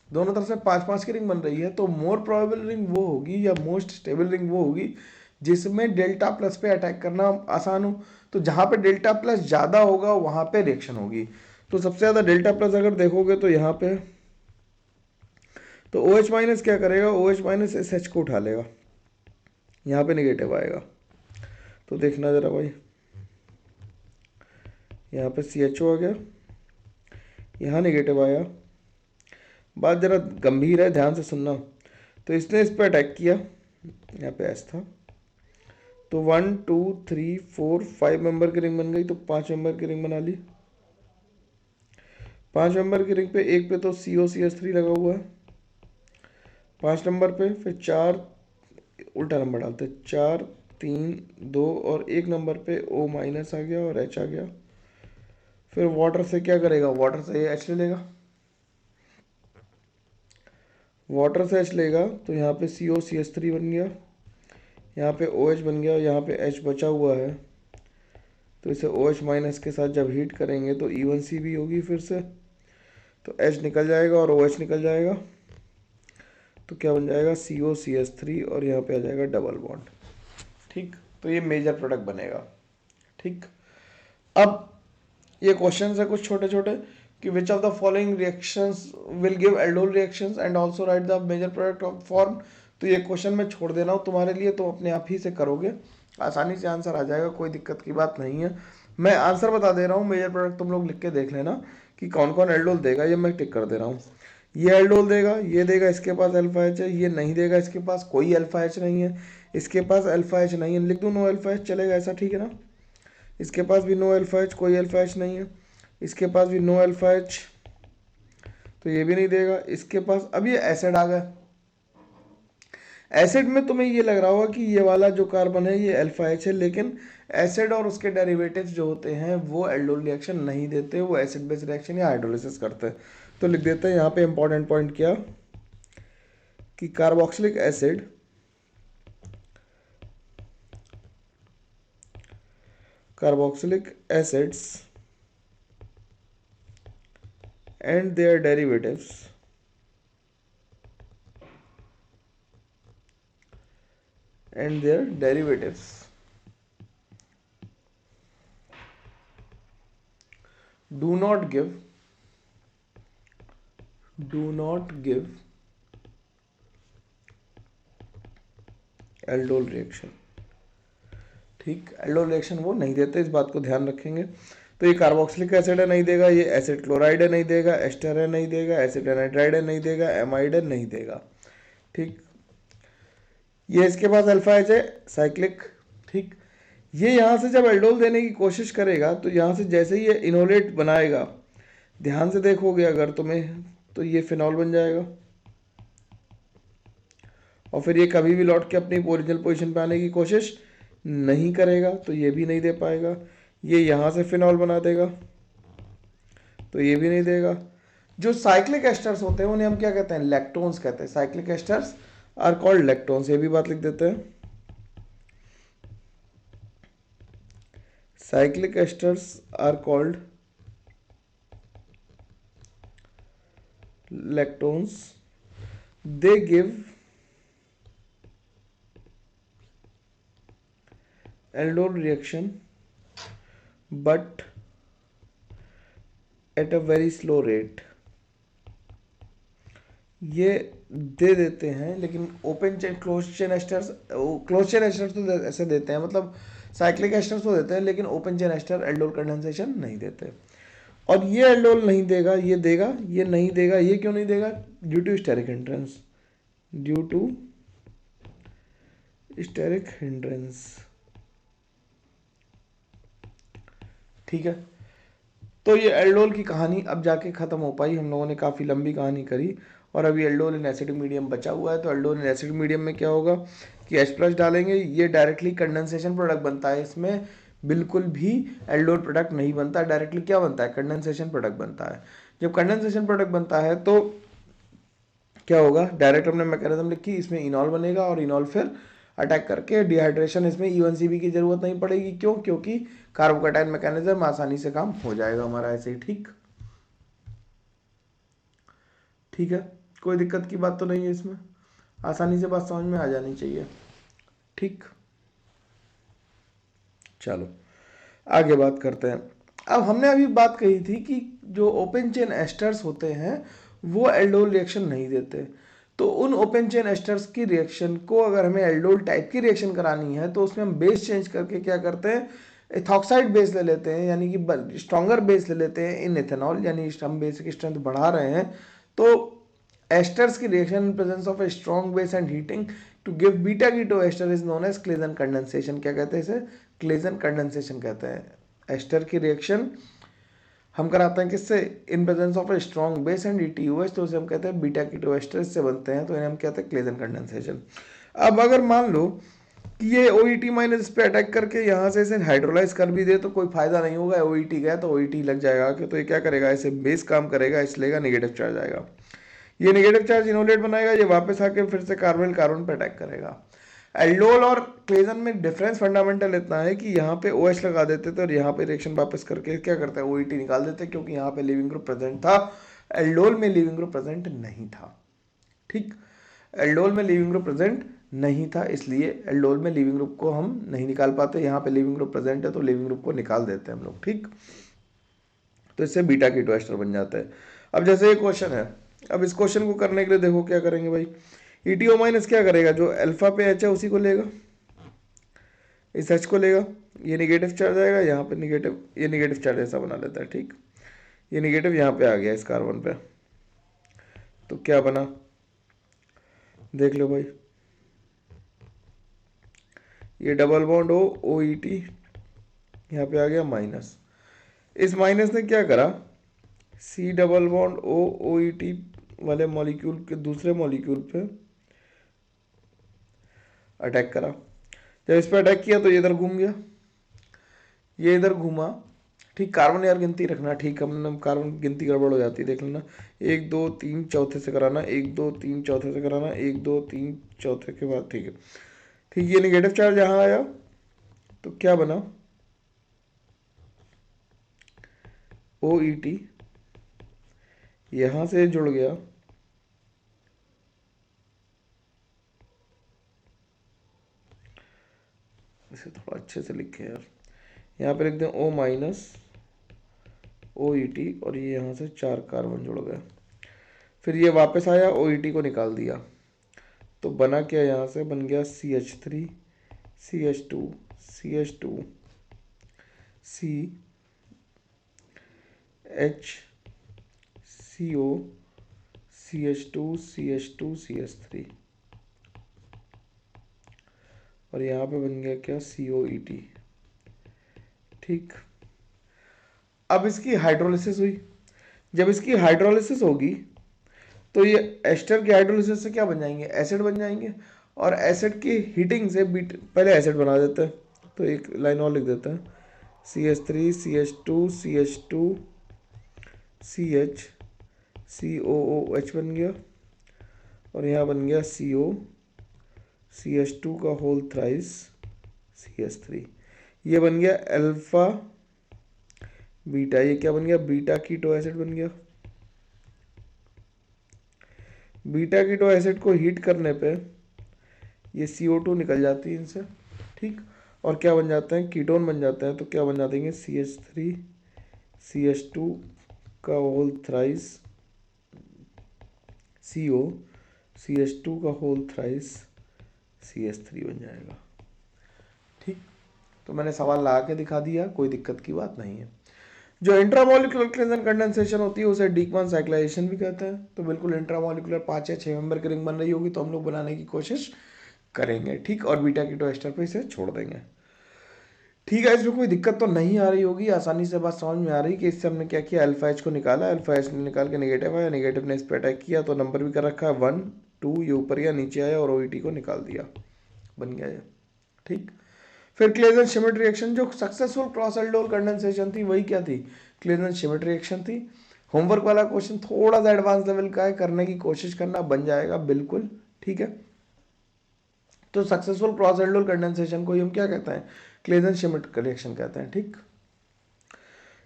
दोनों तरफ से 5 5 की रिंग बन रही है, तो मोर प्रोबेबल रिंग वो होगी या मोस्ट स्टेबल रिंग वो होगी जिसमें डेल्टा प्लस पे अटैक करना आसान हो। तो जहाँ पे डेल्टा प्लस ज़्यादा होगा वहाँ पे रिएक्शन होगी। तो सबसे ज़्यादा डेल्टा प्लस अगर देखोगे तो यहाँ पे, तो ओ एच माइनस क्या करेगा, ओ एच माइनस इस एच को उठा लेगा, यहाँ पे निगेटिव आएगा। तो देखना जरा भाई, यहाँ पे सी एच ओ आ गया, यहाँ निगेटिव आया। बात जरा गंभीर है, ध्यान से सुनना। तो इसने इस पर अटैक किया, यहाँ पे एस था, तो 1 2 3 4 5 मेंबर की रिंग बन गई, तो 5 मेंबर की रिंग बना ली। 5 नंबर की रिंग पे एक पे तो COCH3 लगा हुआ है, 5 नंबर पे फिर 4, उल्टा नंबर डालते, 4 3 2 और 1 नंबर पे O माइनस आ गया और H आ गया। फिर वाटर से क्या करेगा, वाटर से ये H ले लेगा, वाटर से H लेगा तो यहाँ पे COCH3 बन गया, यहाँ पे OH बन गया और यहाँ पे H बचा हुआ है। तो इसे OH माइनस के साथ जब हीट करेंगे तो E1C भी होगी फिर से, तो H निकल जाएगा और OH निकल जाएगा, तो क्या बन जाएगा COCH3 और यहाँ पे आ जाएगा डबल बॉन्ड। ठीक, तो ये मेजर प्रोडक्ट बनेगा। ठीक, अब ये क्वेश्चन है कुछ छोटे छोटे कि which of the following reactions will give aldol reactions and also write the major product of form. तो ये क्वेश्चन मैं छोड़ दे रहा हूँ तुम्हारे लिए, तो अपने आप ही से करोगे, आसानी से आंसर आ जाएगा, कोई दिक्कत की बात नहीं है। मैं आंसर बता दे रहा हूँ, मेजर प्रोडक्ट तुम लोग लिख के देख लेना कि कौन कौन एल्डोल देगा, ये मैं टिक कर दे रहा हूँ। ये एल्डोल देगा, ये देगा, इसके पास अल्फा एच है, ये नहीं देगा, इसके पास कोई अल्फा एच नहीं है, इसके पास अल्फा एच नहीं है, लिख दूँ नो अल्फा एच, चलेगा ऐसा, ठीक है ना। इसके पास भी नो अल्फा एच, कोई अल्फा एच नहीं है, इसके पास भी नो अल्फा एच, तो ये भी नहीं देगा, इसके पास। अब ये एसिड आ गया, एसिड में तुम्हें ये लग रहा होगा कि ये वाला जो कार्बन है ये अल्फा एच है, लेकिन एसिड और उसके डेरिवेटिव्स जो होते हैं वो एल्डोल रिएक्शन नहीं देते, वो एसिड बेस रिएक्शन या हाइड्रोलिसिस करते हैं। तो लिख देते हैं यहाँ पे इंपॉर्टेंट पॉइंट क्या, कि carboxylic acid carboxylic acids and their derivatives do not give aldol reaction। ठीक, एल्डोल रिएक्शन वो नहीं देते, इस बात को ध्यान रखेंगे। तो ये कार्बोक्सिलिक एसिड है नहीं देगा, ये एसिड क्लोराइड है नहीं देगा, एस्टर है नहीं देगा, एसिड एनाइड्राइड है नहीं देगा, एमाइड है नहीं देगा। ठीक, ये इसके पास अल्फा एच है साइक्लिक। ठीक, ये यहाँ से जब एल्डोल देने की कोशिश करेगा तो यहाँ से जैसे ही ये इनोलेट बनाएगा, ध्यान से देखोगे अगर तुम्हें, तो ये फिनॉल बन जाएगा और फिर ये कभी भी लौट के अपनी ओरिजिनल पोजीशन पे आने की कोशिश नहीं करेगा, तो ये भी नहीं दे पाएगा। ये यहाँ से फिनॉल बना देगा तो ये भी नहीं देगा। जो साइक्लिक एस्टर्स होते हैं उन्हें हम क्या कहते हैं? लैक्टोन्स कहते हैं। Cyclic esters are called lactones, ये भी बात लिख देते हैं। Cyclic esters are called lactones. They give aldol reaction but at a very slow rate. ये दे देते हैं लेकिन open chain close chain asters, close chain asters तो ऐसे देते हैं, मतलब साइक्लिक एस्टर्स तो देते हैं लेकिन open chain ester aldol condensation नहीं देते। और ये एल्डोल नहीं देगा, ये देगा, ये नहीं देगा। ये क्यों नहीं देगा? Due to steric hindrance, due to steric hindrance. ठीक है, तो ये एल्डोल की कहानी अब जाके खत्म हो पाई। हम लोगों ने काफ़ी लंबी कहानी करी और अभी एल्डोल इन एसिडिक मीडियम बचा हुआ है। तो एल्डोल इन एसिडिक मीडियम में क्या होगा कि H+ डालेंगे, ये डायरेक्टली कंडेंसेशन प्रोडक्ट बनता है। इसमें बिल्कुल भी एल्डोल प्रोडक्ट नहीं बनता, डायरेक्टली क्या बनता है? कंडेंसेशन प्रोडक्ट बनता है। जब कंडेंसेशन प्रोडक्ट बनता है तो क्या होगा? डायरेक्ट हमने मैकेनिज्म लिखी, इसमें इनॉल बनेगा और इनॉल फिर अटैक करके डिहाइड्रेशन, इसमें E1CB की जरूरत नहीं पड़ेगी। क्यों? क्योंकि कार्बोकैटायन मैकेनिज्म आसानी से काम हो जाएगा हमारा ऐसे ही। ठीक ठीक है, कोई दिक्कत की बात तो नहीं है इसमें, आसानी से बात समझ में आ जानी चाहिए। ठीक, चलो आगे बात करते हैं। अब हमने अभी बात कही थी कि जो ओपन चेन एस्टर्स होते हैं वो एल्डोल रिएक्शन नहीं देते। तो उन ओपन चेन एस्टर्स की रिएक्शन को अगर हमें एल्डोल टाइप की रिएक्शन करानी है तो उसमें हम बेस चेंज करके क्या करते हैं? एथॉक्साइड बेस ले लेते हैं, यानी कि स्ट्रॉन्गर बेस ले लेते हैं इन इथेनॉल, यानी हम बेसिक स्ट्रेंथ बढ़ा रहे हैं। तो एस्टर्स की reaction in presence of a strong base and heating to give beta keto ester is known as Claisen condensation. क्या कहते हैं इसे? क्लेजन कंडेंसेशन कहते हैं। एस्टर की रिएक्शन हम कराते हैं किससे? इन presence of a strong base and ETOH, तो उसे हम कहते हैं बीटा कीटो एस्टर, इससे बनते हैं, तो इन्हें हम कहते हैं क्लेजन कंडेंसेशन। अब अगर मान लो कि ये OET माइनस इस पे अटैक करके यहाँ से इसे हाइड्रोलाइज कर भी दे तो कोई फायदा नहीं होगा। OET गया तो OET लग जाएगा आके, तो ये क्या करेगा? ऐसे बेस काम करेगा, इसलिए का नेगेटिव चार्ज आएगा। ये नेगेटिव चार्ज इनोलेट बनाएगा, ये वापस आके फिर से कार्बोनिल कार्बन पे अटैक करेगा। एल्डोल और क्लेजन में डिफरेंस फंडामेंटल इतना है कि यहाँ पे OH लगा देते थे और यहाँ पे रिएक्शन वापस करके क्या करता है? OET निकाल देते, क्योंकि यहाँ पे लिविंग ग्रुप प्रेजेंट था, एल्डोल में लिविंग ग्रुप प्रेजेंट नहीं था। ठीक, एल्डोल में लिविंग ग्रुप प्रेजेंट नहीं था, इसलिए एल्डोल में लिविंग ग्रुप को हम नहीं निकाल पाते। यहाँ पे लिविंग ग्रुप प्रेजेंट है तो लिविंग ग्रुप को निकाल देते हैं हम लोग। ठीक, तो इससे बीटा कीटो एस्टर बन जाता है। अब जैसे ये क्वेश्चन है, अब इस क्वेश्चन को करने के लिए देखो क्या करेंगे भाई। ETO माइनस क्या करेगा? जो अल्फा पे H है उसी को लेगा, इस H को लेगा, ये निगेटिव चार्ज आएगा यहाँ पे, निगेटिव, ये निगेटिव चार्ज ऐसा बना लेता है। ठीक, ये निगेटिव यहाँ पे आ गया इस कार्बन पे, तो क्या बना देख लो भाई। ये डबल बॉन्ड हो OET यहाँ पे आ गया माइनस। इस माइनस ने क्या करा? C डबल बॉन्ड OET वाले मॉलिक्यूल के दूसरे मॉलिक्यूल पे अटैक करा। जब इस पर अटैक किया तो ये इधर घूम गया, ये इधर घूमा। ठीक, कार्बन यार गिनती रखना। ठीक, हमने कार्बन की गिनती गड़बड़ हो जाती है, देख लेना। 1 2 3 चौथे से कराना, 1 2 3 चौथे से कराना, 1 2 3 चौथे के बाद। ठीक है, ठीक, ये निगेटिव चार्ज यहाँ आया तो क्या बना? OET यहाँ से जुड़ गया, इसे थोड़ा अच्छे से लिखे यार। यहाँ पे लिख दें O माइनस OET और ये यहाँ से 4 कार्बन जुड़ गए। फिर ये वापस आया, OET को निकाल दिया, तो बना क्या? यहाँ से बन गया CH3 CH2 CH2 C H CO CH2 CH2 CH3 और यहाँ पे बन गया क्या? COET। ठीक। अब इसकी हाइड्रोलिसिस हुई। जब इसकी हाइड्रोलिसिस होगी तो ये एस्टर की हाइड्रोलिसिस से क्या बन जाएंगे, एसिड बन जाएंगे। और एसिड की हीटिंग से पहले एसिड बना देते हैं, तो एक लाइन और लिख देते हैं, CH3 CH2 CH2 CH COOH बन गया, और यहाँ बन गया CO CH2 का होल थ्राइस CH3। ये बन गया अल्फा बीटा। ये क्या बन गया, बीटा कीटो एसिड बन गया। बीटा कीटो एसिड को हीट करने पे ये CO2 निकल जाती है इनसे, ठीक। और क्या बन जाते हैं, कीटोन बन जाते हैं। तो क्या बन जाते हैं, CH3 CH2 का होल थ्राइस CO CH2 का होल थ्राइस CH3 बन जाएगा, ठीक। तो मैंने सवाल लगा के दिखा दिया, कोई दिक्कत की बात नहीं है। जो इंट्रामोलिकुलर क्लेंजन कंडेंसेशन होती है उसे डीक्वान साइक्लाइजेशन भी कहते हैं। तो बिल्कुल इंट्रामोलिकुलर 5 या 6 मेंबर की रिंग बन रही होगी तो हम लोग बनाने की कोशिश करेंगे, ठीक। और बीटा कीटो एस्टर पे इसे छोड़ देंगे, ठीक है। इसमें कोई दिक्कत तो नहीं आ रही होगी, आसानी से बात समझ में आ रही कि इससे हमने क्या किया, अल्फा एच को निकाला, अल्फा एच ने निकाल के नेगेटिव आया, नेगेटिव ने इस पर अटैक किया तो नंबर भी कर रखा है 1 2, ये ऊपर या नीचे आया और OET को निकाल दिया, बन गया ये, ठीक। फिर क्लेजन श्मिट रिएक्शन, जो सक्सेसफुल क्रॉस एल्डोल कंडेंसेशन थी वही क्या थी, क्लेजन श्मिट रिएक्शन थी। होमवर्क वाला क्वेश्चन थोड़ा सा एडवांस लेवल का है, करने की कोशिश करना, बन जाएगा बिल्कुल, ठीक है। तो सक्सेसफुल क्रॉस एल्डोल कंडेंसेशन को हम क्या कहते हैं, क्लेजन श्मिट रिएक्शन कहते हैं, ठीक।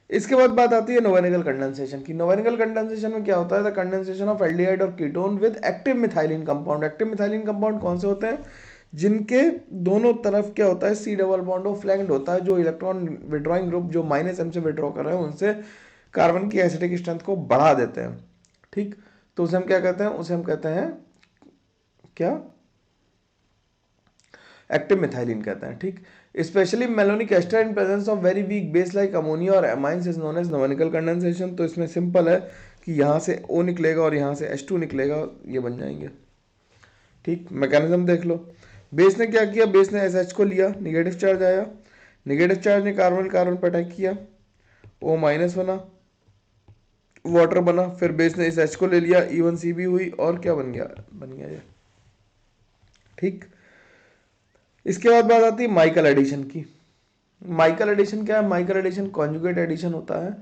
इसके बाद बात आती है नोवेनिकल कंडेंसेशन की। नोवेनिकल कंडेंसेशन में क्या होता है, द कंडेंसेशन ऑफ एल्डिहाइड और ketone with active methylene compound. Active methylene compound कौन से होते हैं, जिनके दोनों तरफ क्या होता है, C double bond of flanked होता है। जो इलेक्ट्रॉन विड्रॉइंग ग्रुप जो -M से विड्रॉ कर रहे हैं उनसे कार्बन की एसिडिक स्ट्रेंथ को बढ़ा देते हैं, ठीक। तो उसे हम क्या कहते हैं, उसे हम कहते हैं क्या, एक्टिव मिथाइलिन कहते हैं, ठीक। Specially malonic ester in presence of very weak base like ammonia और amines is known as नोवेनिकल condensation. तो इसमें सिंपल है कि यहाँ से O निकलेगा और यहाँ से H2 निकलेगा, ये बन जाएंगे, ठीक। मैकेनिज्म देख लो, बेस ने क्या किया, बेस ने SH को लिया, निगेटिव चार्ज आया, निगेटिव चार्ज ने कार्बन कार्बन पर अटैक किया, O माइनस बना, वाटर बना, फिर बेस ने इस H को ले लिया, E1CB हुई और क्या बन गया ये, ठीक। इसके बाद बात आती है माइकल एडिशन की। माइकल एडिशन क्या है, माइकल एडिशन कॉन्जुगेट एडिशन होता है।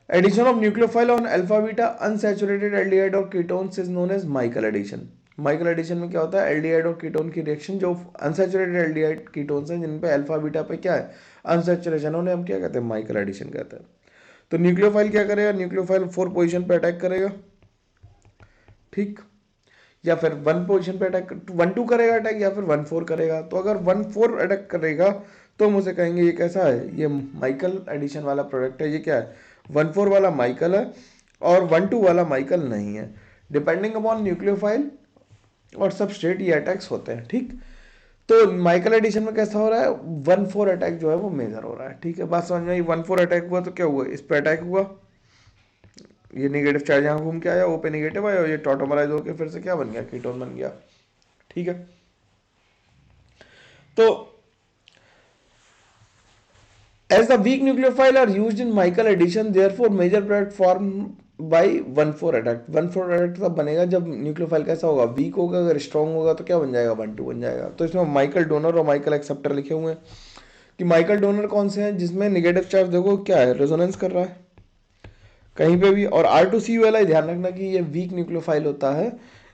Addition of nucleophile on alpha beta unsaturated aldehyde और ketones is known as Michael addition. Michael addition में क्या होता है, एल्डिहाइड और कीटोन की रिएक्शन, जो अनसैचुरेटेड एल्डिहाइड कीटोन्स हैं जिन पे अल्फा बीटा पे क्या है, अनसैचुरेशन, उन्हें हम क्या कहते हैं, माइकल एडिशन कहते हैं। तो न्यूक्लियोफाइल क्या करेगा, न्यूक्लियोफाइल 4 पोजीशन पे अटैक करेगा, ठीक। या फिर 1 पोजीशन पे अटैक, 1 2 करेगा अटैक, या फिर 1 4 करेगा। तो अगर 1 4 अटैक करेगा तो हम उसे कहेंगे ये कैसा है, ये माइकल एडिशन वाला प्रोडक्ट है। ये क्या है, 1 4 वाला माइकल है और 1 2 वाला माइकल नहीं है। डिपेंडिंग अपॉन न्यूक्लियोफाइल और सबस्ट्रेट ये अटैक्स होते हैं, ठीक। तो माइकल एडिशन में कैसा हो रहा है, 1 4 अटैक जो है वो मेजर हो रहा है, ठीक है। बात समझ में आई, 1 4 अटैक हुआ तो क्या हुआ, इस पर अटैक हुआ, ये नेगेटिव चार्ज यहाँ घूम के आया, O पे नेगेटिव आया और ये टॉटोमराइज होकर फिर से क्या बन गया, कीटोन बन गया, ठीक है। तो as the weak nucleophile are used in Michael addition, therefore major product formed by 1 4 attack। 1 4 attack तब बनेगा जब न्यूक्लियोफाइल कैसा होगा, वीक होगा, अगर स्ट्रॉन्ग होगा तो क्या बन जाएगा, 1 2 बन जाएगा। तो इसमें माइकल डोनर और माइकल एक्सेप्टर लिखे हुए हैं कि माइकल डोनर कौन से हैं, जिसमें निगेटिव चार्ज देखो क्या है, रेजोनेंस कर रहा है कहीं पे भी। और R2CU वाला ही ध्यान रखना कि ये वीक न्यूक्लियोफाइल होता है,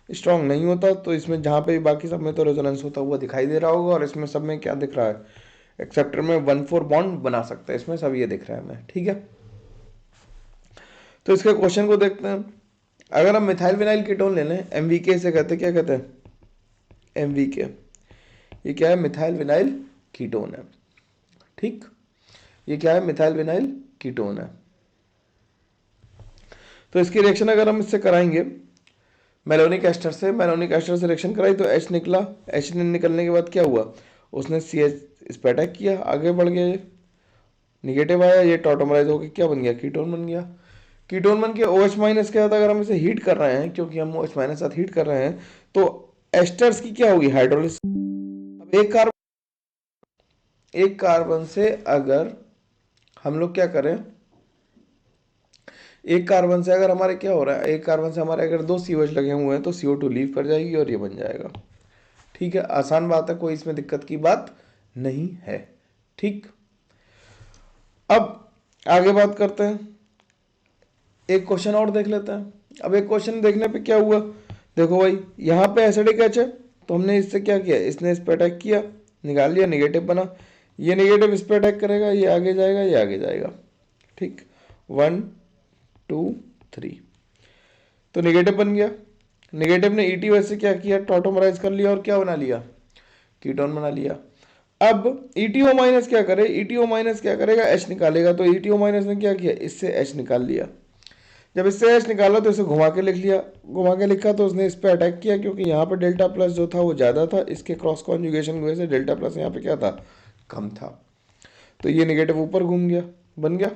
स्ट्रॉन्ग नहीं होता। तो इसमें जहाँ पे भी बाकी सब में तो रेजोनेंस होता हुआ दिखाई दे रहा होगा, और इसमें सब में क्या दिख रहा है, एक्सेप्टर में 1 4 बॉन्ड बना सकता है, इसमें सब ये दिख रहा है हमें, ठीक है। तो इसके क्वेश्चन को देखते हैं। अगर हम मिथाइल विनाइल कीटोन ले लें, MVK से कहते हैं, क्या कहते हैं, MVK। ये क्या है, मिथाइल विनाइल कीटोन है, ठीक। ये क्या है, मिथाइल विनाइल कीटोन है। तो इसकी रिएक्शन अगर हम इससे कराएंगे मेलोनिक एस्टर से, मेलोनिक एस्टर से रिएक्शन कराई तो H निकला, H ने निकलने के बाद क्या हुआ, उसने CH इस पर अटैक किया, आगे बढ़ गया, ये निगेटिव आया, ये टॉटोमराइज होकर क्या बन गया, कीटोन बन गया। कीटोन बन के OH माइनस क्या होता है, अगर हम इसे हीट कर रहे हैं, क्योंकि हम OH माइनस साथ हीट कर रहे हैं, तो एस्टर्स की क्या होगी, हाइड्रोलिसिस। अब एक कार्बन से अगर हम लोग क्या करें, एक कार्बन से अगर हमारे क्या हो रहा है, एक कार्बन से हमारे अगर 2 COH लगे हुए हैं तो CO2 लीव कर जाएगी और ये बन जाएगा। ठीक है, आसान बात है, कोई इसमें दिक्कत की बात नहीं है। ठीक, अब आगे बात करते हैं, एक क्वेश्चन और देख लेते हैं। अब एक क्वेश्चन देखने पे क्या हुआ, देखो भाई यहाँ पे एसिडिक एच है, तो हमने इससे क्या किया, इसने इस पे अटैक किया, निकाल लिया, नेगेटिव बना, ये नेगेटिव इस पे अटैक करेगा, ये आगे जाएगा, ये आगे जाएगा। ठीक, 1 2 3, तो नेगेटिव बन गया। नेगेटिव ने ETO से क्या किया, टॉटोमराइज कर लिया और क्या बना लिया, कीटोन बना लिया। अब ETO माइनस क्या करे, ETO माइनस क्या करेगा, H निकालेगा, तो ETO माइनस ने क्या किया, इससे H निकाल लिया। जब इससे H निकाला तो इसे घुमा के लिख लिया, घुमा के लिखा तो उसने इस पे अटैक किया, क्योंकि यहाँ पे डेल्टा प्लस जो था वो ज़्यादा था, इसके क्रॉस कॉन्जुगेशन की वजह से डेल्टा प्लस यहाँ पे क्या था, कम था, तो ये नेगेटिव ऊपर घूम गया, बन गया।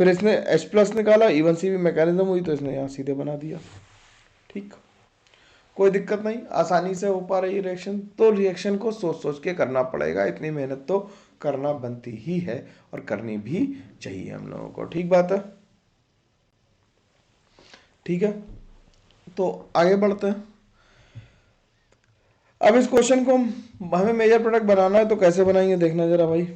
फिर इसने H प्लस निकाला, E1C भी मैकेनिज्म हुई, तो इसने यहाँ सीधे बना दिया। ठीक, कोई दिक्कत नहीं, आसानी से हो पा रही रिएक्शन। तो रिएक्शन को सोच सोच के करना पड़ेगा, इतनी मेहनत तो करना बनती ही है और करनी भी चाहिए हम लोगों को। ठीक बात है, ठीक है, तो आगे बढ़ते हैं। अब इस क्वेश्चन को हमें मेजर प्रोडक्ट बनाना है, तो कैसे बनाएंगे देखना जरा भाई।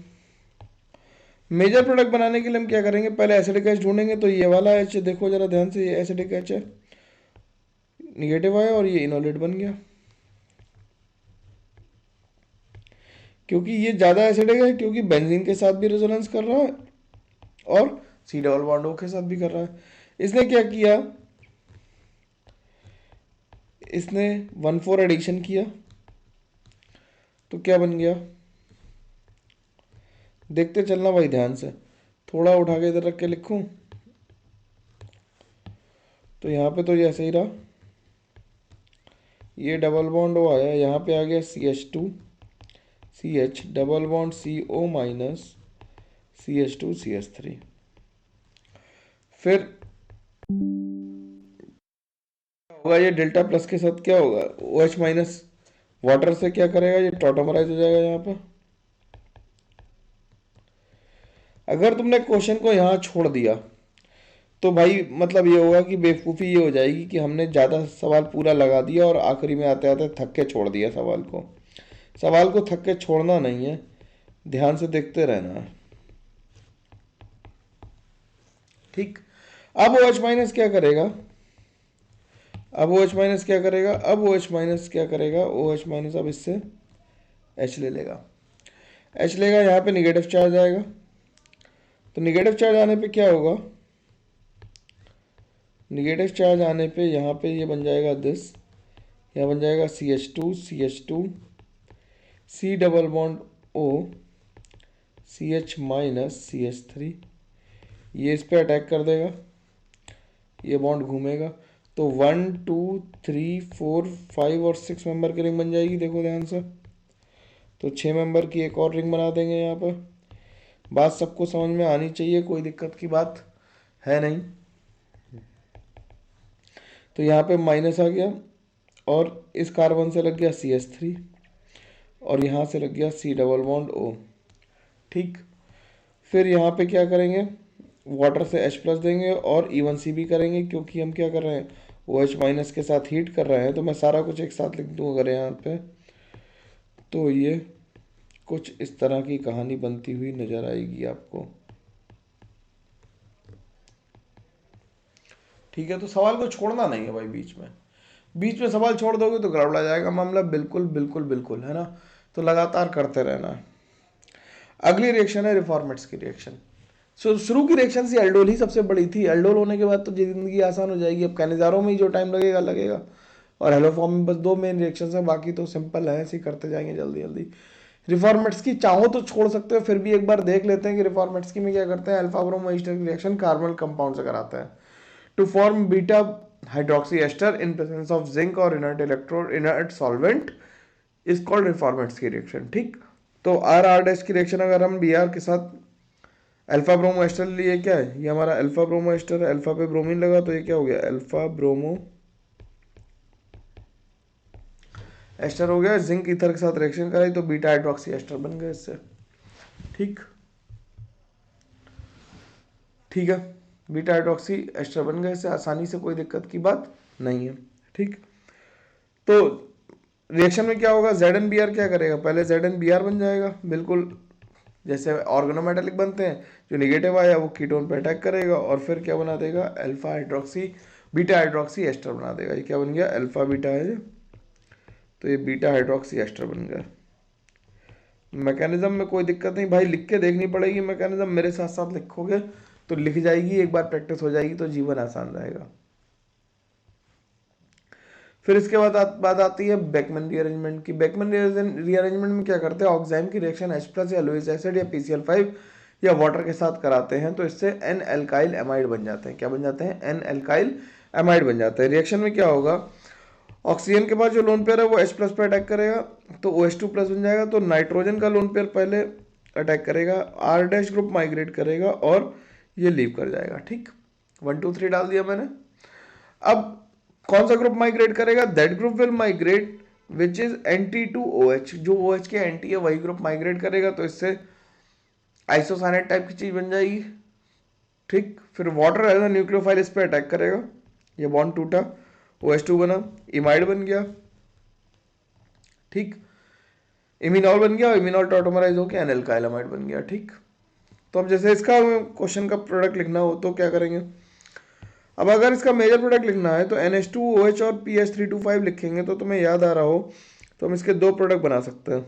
मेजर प्रोडक्ट बनाने के लिए हम क्या करेंगे, पहले एसिडिक एच ढूंढेंगे, तो ये वाला एच देखो जरा ध्यान से, ये एसिडिक एच है, निगेटिव आया और ये इनोलेट बन गया, क्योंकि ये ज़्यादा एसिडिक है, क्योंकि बेंजीन के साथ भी रेजोनेंस कर रहा है और C डबल बॉन्ड O के साथ भी कर रहा है। इसने क्या किया, इसने 1,4 एडिशन किया, तो क्या बन गया, देखते चलना भाई ध्यान से, थोड़ा उठा के इधर रख के लिखूं, तो यहाँ पे तो ये ऐसे ही रहा, ये डबल बॉन्ड O आया, यहाँ पे आ गया CH2 CH double bond CO minus CH2 CH3। फिर होगा, ये डेल्टा प्लस के साथ क्या होगा, OH माइनस वाटर से क्या करेगा, ये टॉटोमराइज हो जाएगा यहाँ पे। अगर तुमने क्वेश्चन को यहाँ छोड़ दिया तो भाई मतलब ये होगा कि बेवकूफ़ी ये हो जाएगी कि हमने ज़्यादा सवाल पूरा लगा दिया और आखिरी में आते आते थक के छोड़ दिया सवाल को। सवाल को थक के छोड़ना नहीं है, ध्यान से देखते रहना है। ठीक, अब OH माइनस क्या करेगा, अब OH माइनस क्या करेगा, अब OH माइनस क्या करेगा, OH माइनस अब इससे H ले लेगा, H लेगा, यहाँ पे निगेटिव चार्ज आएगा, तो निगेटिव चार्ज आने पे क्या होगा, निगेटिव चार्ज आने पे यहाँ पे ये बन जाएगा दिस, यहाँ बन जाएगा CH2 C double bond O CH minus CH3, ये इस पे अटैक कर देगा, ये बॉन्ड घूमेगा, तो 1 2 3 4 5 और 6 मेंबर की रिंग बन जाएगी, देखो ध्यान से, तो 6 मेंबर की एक और रिंग बना देंगे यहाँ पर। बात सबको समझ में आनी चाहिए, कोई दिक्कत की बात है नहीं। तो यहाँ पे माइनस आ गया और इस कार्बन से लग गया CH3 और यहाँ से लग गया C डबल बॉन्ड O। ठीक, फिर यहाँ पे क्या करेंगे, वाटर से H प्लस देंगे और E1C भी करेंगे, क्योंकि हम क्या कर रहे हैं, OH माइनस के साथ हीट कर रहे हैं। तो मैं सारा कुछ एक साथ लिख दूँ अगर यहाँ पे, तो ये कुछ इस तरह की कहानी बनती हुई नजर आएगी आपको। ठीक है, तो सवाल को छोड़ना नहीं है भाई, बीच में सवाल छोड़ दोगे तो गड़बड़ा जाएगा मामला, बिल्कुल बिल्कुल बिल्कुल, है ना, तो लगातार करते रहना है। अगली रिएक्शन है रिफॉर्मेट्स की रिएक्शन। शुरू की रिएक्शन से एल्डोल ही सबसे बड़ी थी, एल्डोल होने के बाद तो जिंदगी आसान हो जाएगी। अब कैनिजारों में ही जो टाइम लगेगा लगेगा, और हेलोफॉर्म में बस 2 मेन रिएक्शन है, बाकी तो सिंपल है, ऐसे ही करते जाएंगे जल्दी जल्दी। रिफॉर्मेट्स की चाहो तो छोड़ सकते हो, फिर भी एक बार देख लेते हैं कि रिफॉर्मेट्स की में क्या करते हैं। अल्फा ब्रोमो ईस्टर की रिएक्शन कार्बोनिल कंपाउंड से कराते हैं to form beta hydroxy ester in presence of zinc और inert electrode inert solvent is called रिफॉर्मेट्स की रिएक्शन। ठीक, तो आर डैश की रिएक्शन अगर हम बी के साथ अल्फा ब्रोमो एस्टर लिए, क्या है ये हमारा अल्फा ब्रोमो एस्टर है, अल्फा पे ब्रोमीन लगा तो ये क्या हो गया, अल्फा ब्रोमो एस्टर हो गया। जिंक ईथर के साथ रिएक्शन कराई तो बीटा हाइड्रोक्सी एस्टर बन गया इससे। ठीक, ठीक है, बीटा हाइड्रोक्सी एस्टर बन गए, इससे आसानी से कोई दिक्कत की बात नहीं है। ठीक, तो रिएक्शन में क्या होगा, ZnBr क्या करेगा, पहले ZnBr बन जाएगा, बिल्कुल जैसे ऑर्गेनोमेटेलिक बनते हैं, जो निगेटिव आया वो कीटोन पे अटैक करेगा और फिर क्या बना देगा, alpha hydroxy beta hydroxy ester बना देगा। ये क्या बन गया, अल्फा बीटा है, तो ये बीटा हाइड्रोक्सी एस्टर बन गया। मैकेनिज्म में कोई दिक्कत नहीं भाई, लिख के देखनी पड़ेगी मैकेनिज्म, मेरे साथ साथ लिखोगे तो लिख जाएगी, एक बार प्रैक्टिस हो जाएगी तो जीवन आसान रहेगा। फिर इसके बाद बात आती है बेकमैन रीअरेंजमेंट की। बेकमैन रीअरेंजमेंट में क्या करते हैं, ऑक्साइम की रिएक्शन H+ या लुईस एसिड या PCl5 या वाटर के साथ कराते हैं, तो इससे N एल्काइल एमाइड बन जाते हैं। क्या बन जाते हैं, N एल्काइल एमाइड बन जाते हैं। रिएक्शन में क्या होगा, ऑक्सीजन के पास जो लोन पेयर है वो H+ पर अटैक करेगा तो OH2+ बन जाएगा, तो नाइट्रोजन का लोन पेयर पहले अटैक करेगा, R- ग्रुप माइग्रेट करेगा और ये लीव कर जाएगा। ठीक, 1 2 3 डाल दिया मैंने। अब कौन सा ग्रुप माइग्रेट करेगा, that group will migrate which is anti to OH, जो OH के एंटी है वही ग्रुप माइग्रेट करेगा, तो इससे आइसोसाइनेट टाइप की चीज बन जाएगी। ठीक, फिर वाटर एज अ न्यूक्लियोफाइल इस पे अटैक करेगा, ये बॉन्ड टूटा, OH2 बना, इमाइड बन गया। ठीक, इमिनॉल बन गया, इमिनॉल टॉटोमराइज होकर एन एल्काइल एमाइड बन गया। ठीक, तो अब जैसे इसका क्वेश्चन का प्रोडक्ट लिखना हो तो क्या करेंगे, अब अगर इसका मेजर प्रोडक्ट लिखना है तो NH2OH और PH325 लिखेंगे, तो तुम्हें याद आ रहा हो तो हम इसके दो प्रोडक्ट बना सकते हैं।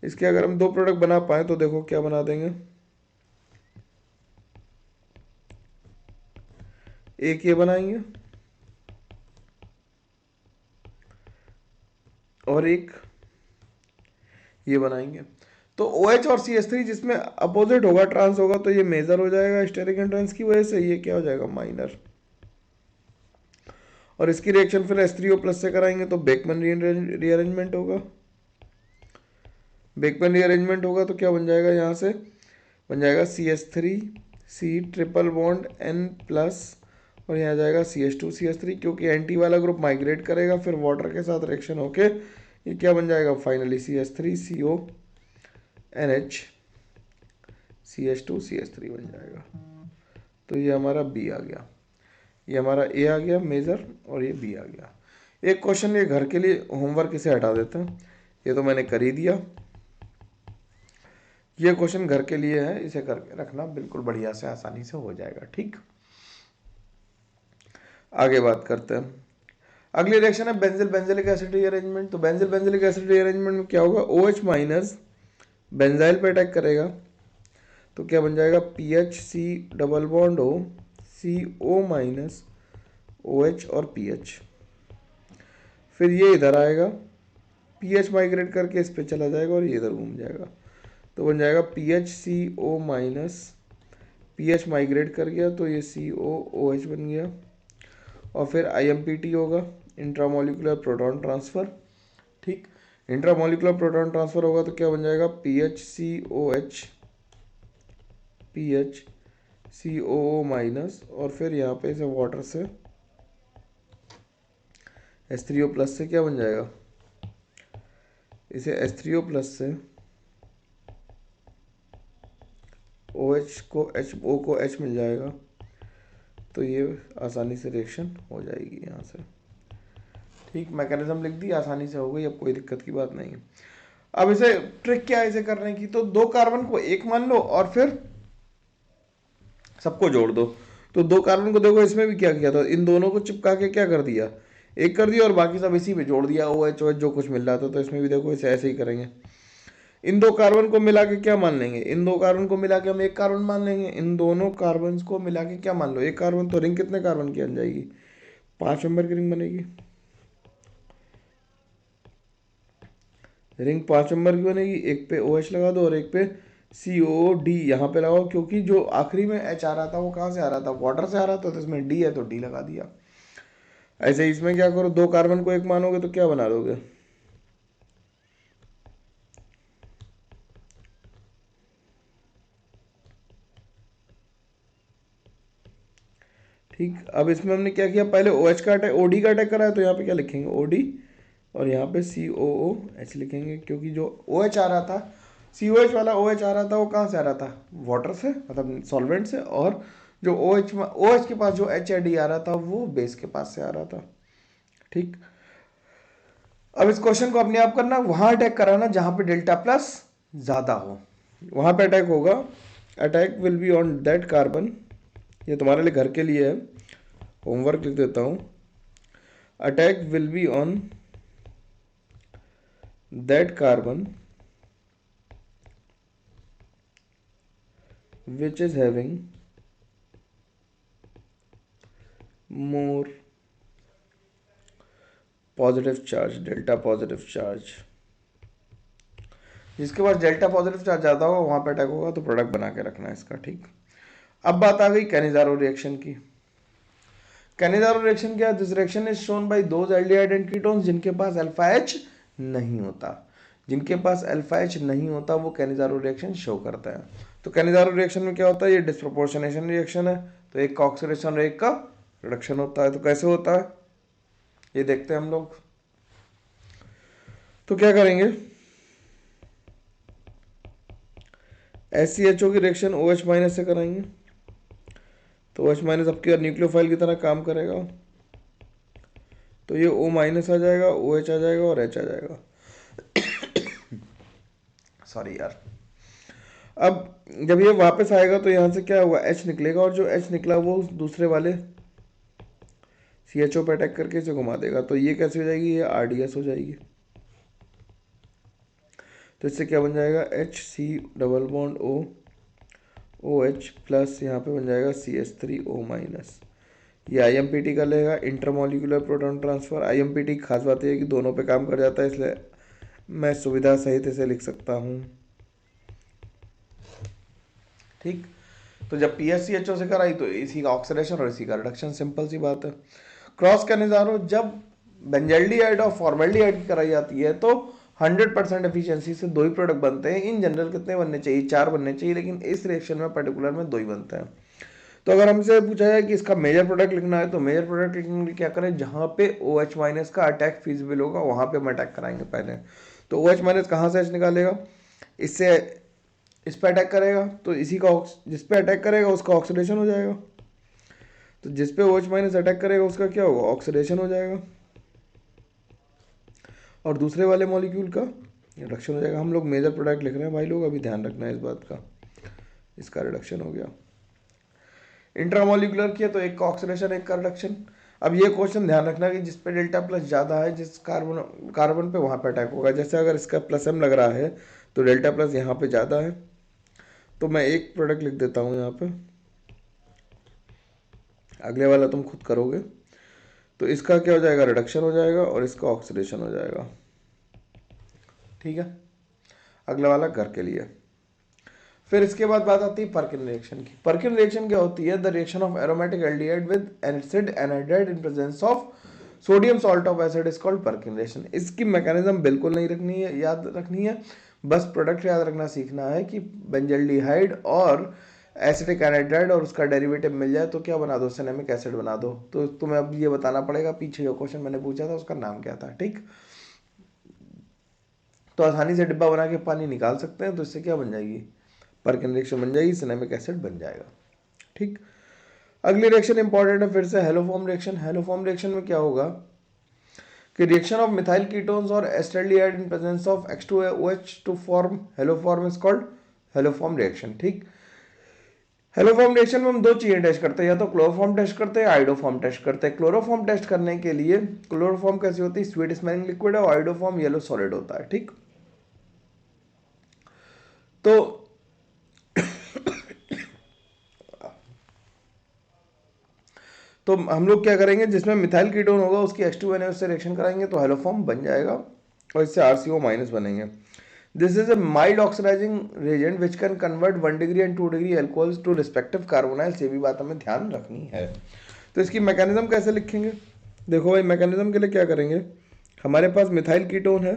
इसके अगर हम दो प्रोडक्ट बना पाए तो देखो क्या बना देंगे, एक ये बनाएंगे और एक ये बनाएंगे। तो OH और CH3 जिसमें अपोजिट होगा, ट्रांस होगा, तो ये मेजर हो जाएगा स्टेरिक एंट्रेंस की वजह से, ये क्या हो जाएगा, माइनर। और इसकी रिएक्शन फिर H3O+ से कराएंगे तो बेकमैन रीअरेंजमेंट होगा। बेकमैन रीअरेंजमेंट होगा तो क्या बन जाएगा, यहाँ से बन जाएगा CH3C ट्रिपल बॉन्ड N+ और यहाँ जाएगा CH2CH3, क्योंकि एंटी वाला ग्रुप माइग्रेट करेगा, फिर वाटर के साथ रिएक्शन होके ये क्या बन जाएगा, फाइनली CH3CO NH CH2CH3 बन जाएगा। तो ये हमारा B आ गया, ये हमारा A आ गया मेजर और ये B आ गया। एक क्वेश्चन ये घर के लिए होमवर्क इसे हटा देते हैं, ये तो मैंने कर ही दिया। ये क्वेश्चन घर के लिए है, इसे करके रखना, बिल्कुल बढ़िया से आसानी से हो जाएगा। ठीक, आगे बात करते हैं। अगली रिएक्शन है बेंजिल बेंजिलिक एसिड रीअरेंजमेंट। तो बेंजिल बेंजिलिक एसिड रीअरेंजमेंट में क्या होगा, OH- बेंजाइल पे अटैक करेगा तो क्या बन जाएगा, PHC double bond O CO- OH और PH। फिर ये इधर आएगा, PH माइग्रेट करके इस पे चला जाएगा और ये इधर घूम जाएगा, तो बन जाएगा PHCO-, PH माइग्रेट कर गया तो ये COOH बन गया, और फिर IMPT होगा, इंट्रामोलिकुलर प्रोटॉन ट्रांसफ़र। ठीक, इंट्रामोलिकुलर प्रोटॉन ट्रांसफ़र होगा तो क्या बन जाएगा, PHCOH PHCOO- और फिर यहाँ पे इसे वाटर से H3O+ से क्या बन जाएगा, इसे H3O+ से OH को O को H मिल जाएगा, तो ये आसानी से रिएक्शन हो जाएगी यहाँ से। ठीक, मैकेनिज्म लिख दी, आसानी से हो गई, अब कोई दिक्कत की बात नहीं है। अब इसे ट्रिक क्या है इसे करने की, तो दो कार्बन को एक मान लो और फिर सबको जोड़ दो। तो दो कार्बन को देखो, इसमें भी क्या किया था, इन दोनों को चिपका के क्या कर दिया, एक कर दिया और बाकी सब इसी में जोड़ दिया, OH जो कुछ मिल रहा था। तो इसमें भी देखो इसे ऐसे ही करेंगे, इन दो कार्बन को मिला के क्या मान लेंगे, इन दो कार्बन को मिला के हम एक कार्बन मान लेंगे, इन दोनों कार्बन को मिला के क्या मान लो, एक कार्बन। तो रिंग कितने कार्बन की बन जाएगी, 5 नंबर की रिंग बनेगी। रिंग 5 नंबर की बनेगी, एक पे OH लगा दो और एक पे COD यहाँ पे लगाओ, क्योंकि जो आखिरी में H आ रहा था वो कहाँ से आ रहा था, वाटर से आ रहा था, तो इसमें D है तो D लगा दिया। ऐसे इसमें क्या करो, दो कार्बन को एक मानोगे तो क्या बना दोगे, ठीक। अब इसमें हमने क्या किया, पहले OH का अटैक, OD का अटैक करा है, तो यहाँ पे क्या लिखेंगे, OD और यहाँ पे COOH लिखेंगे, क्योंकि जो OH आ रहा था COH वाला OH आ रहा था वो कहाँ से आ रहा था, वाटर से, मतलब सॉल्वेंट से, और जो OH के पास जो HID आ रहा था वो बेस के पास से आ रहा था। ठीक, अब इस क्वेश्चन को अपने आप करना, वहां अटैक कराना जहां पे डेल्टा प्लस ज्यादा हो, वहां पे अटैक होगा। Attack will be on that carbon, ये तुम्हारे लिए घर के लिए है, होमवर्क लिख देता हूं। Attack will be on that carbon which is having more positive charge, delta positive charge। जिसके पास डेल्टा पॉजिटिव चार्ज ज़्यादा होगा वहाँ पे अटैक होगा, तो प्रोडक्ट बना के रखना है इसका। ठीक, अब बात आ गई कैनिजारो रिएक्शन की। कैनिजारो रिएक्शन क्या है? This reaction is shown by those aldehyde and ketones जिनके पास अल्फा एच नहीं होता। जिनके पास अल्फा एच नहीं होता वो कैनिजारो रिएक्शन शो करता है। तो कैनिजारो रिएक्शन में क्या होता है? ये डिस्प्रोपोर्शनेशन रिएक्शन है, तो एक का ऑक्सीडेशन और एक का रिडक्शन होता है। तो कैसे होता है ये देखते हैं हम लोग। तो क्या करेंगे, SCHO की रिएक्शन OH माइनस से कराएंगे, तो OH माइनस आपके न्यूक्लियोफाइल की तरह काम करेगा, तो ये O माइनस आ जाएगा, OH आ जाएगा और H आ जाएगा। सॉरी यार। अब जब ये वापस आएगा तो यहाँ से क्या हुआ, H निकलेगा, और जो H निकला वो दूसरे वाले CHO पे अटैक करके इसे घुमा देगा, तो ये कैसे हो जाएगी, ये RDS हो जाएगी। तो इससे क्या बन जाएगा, HC double bond OH plus यहाँ पे बन जाएगा CH3O माइनस। ये IMPT का लेगा, इंटरमोलिकुलर प्रोटॉन ट्रांसफर। IMPT की खास बात यह है कि दोनों पे काम कर जाता है, इसलिए मैं सुविधा सहित इसे लिख सकता हूँ। ठीक, तो जब PSCHO से कराई तो इसी का ऑक्सीडेशन और इसी का रिडक्शन, सिंपल सी बात है। क्रॉस कैनिजारो जब बेंजल्डिहाइड और फॉर्मेल्डिहाइड की कराई जाती है तो 100% एफिशिएंसी से दो ही प्रोडक्ट बनते हैं। इन जनरल कितने बनने चाहिए, 4 बनने चाहिए, लेकिन इस रिएक्शन में पर्टिकुलर में 2 ही बनते हैं। तो अगर हमसे पूछा जाए कि इसका मेजर प्रोडक्ट लिखना है, तो मेजर प्रोडक्ट लिखने के लिए क्या करें, जहां पे OH माइनस का अटैक फिजिबल होगा वहां पे हम अटैक कराएंगे पहले। तो OH माइनस कहाँ से H निकालेगा, इससे इस पे अटैक करेगा, तो इसी का जिस पे अटैक करेगा उसका ऑक्सीडेशन हो जाएगा। तो जिस पे OH माइनस अटैक करेगा उसका क्या होगा, ऑक्सीडेशन हो जाएगा, और दूसरे वाले मॉलिक्यूल का रिडक्शन हो जाएगा। हम लोग मेजर प्रोडक्ट लिख रहे हैं भाई लोग, अभी ध्यान रखना है इस बात का। इसका रिडक्शन हो गया, इंट्रामोलिकुलर किया तो एक का ऑक्सीडेशन एक का रिडक्शन। अब ये क्वेश्चन ध्यान रखना कि जिस पे डेल्टा प्लस ज़्यादा है, जिस कार्बन पे वहाँ पे अटैक होगा। जैसे अगर इसका प्लस M लग रहा है तो डेल्टा प्लस यहाँ पे ज़्यादा है, तो मैं एक प्रोडक्ट लिख देता हूँ यहाँ पे, अगले वाला तुम खुद करोगे। तो इसका क्या हो जाएगा, रिडक्शन हो जाएगा, और इसका ऑक्सीडेशन हो जाएगा। ठीक है, अगला वाला घर के लिए। फिर इसके बाद बात आती है पर्किन रिएक्शन की। पर्किन रिएक्शन क्या होती है, the reaction of aromatic aldehyde with acid anhydride in presence of sodium salt of acid is called Perkin reaction. इसकी मैकेनिज्म बिल्कुल नहीं रखनी है, याद रखनी है, बस प्रोडक्ट याद रखना सीखना है कि बेंजल्डिहाइड और एसिटिक एनहाइड्राइड और उसका डेरिवेटिव मिल जाए तो क्या बना दो, सिनेमिक एसिड बना दो। तो तुम्हें अब ये बताना पड़ेगा पीछे जो क्वेश्चन मैंने पूछा था उसका नाम क्या था। ठीक, तो आसानी से डिब्बा बना के पानी निकाल सकते हैं, तो इससे क्या बन जाएगी, पर्किन रिएक्शन बन जाएगी, सिनेमिक एसिड बन जाएगा। ठीक, अगली रिएक्शन इंपॉर्टेंट है फिर से, हेलोफॉर्म रिएक्शन। हेलोफॉर्म रिएक्शन में क्या होगा कि रिएक्शन ऑफ मिथाइल कीटोन्स और acetaldehyde in presence of H2OH to form haloform is called haloform reaction. ठीक, हेलोफॉर्म रिएक्शन में हम दो चीजें टेस्ट करते हैं, या तो क्लोरोफॉर्म टेस्ट करते हैं, आइडोफॉर्म टेस्ट करते हैं। क्लोरोफॉर्म टेस्ट करने के लिए क्लोरोफॉर्म कैसी होती है, स्वीट स्मेलिंग लिक्विड है, और आइडोफॉर्म येलो सॉलिड होता है। ठीक, तो तो हम लोग क्या करेंगे, जिसमें मिथाइल कीटोन होगा उसकी H2NO से रिएक्शन कराएंगे तो हेलोफॉर्म बन जाएगा, और इससे RCO माइनस बनेंगे। This is a mild oxidising reagent which can convert 1 degree and 2 degree alcohols to respective carbonyls. ये भी बात हमें ध्यान रखनी है। तो इसकी मैकेनिज्म कैसे लिखेंगे, देखो भाई, मैकेनिज्म के लिए क्या करेंगे, हमारे पास मिथाइल कीटोन है,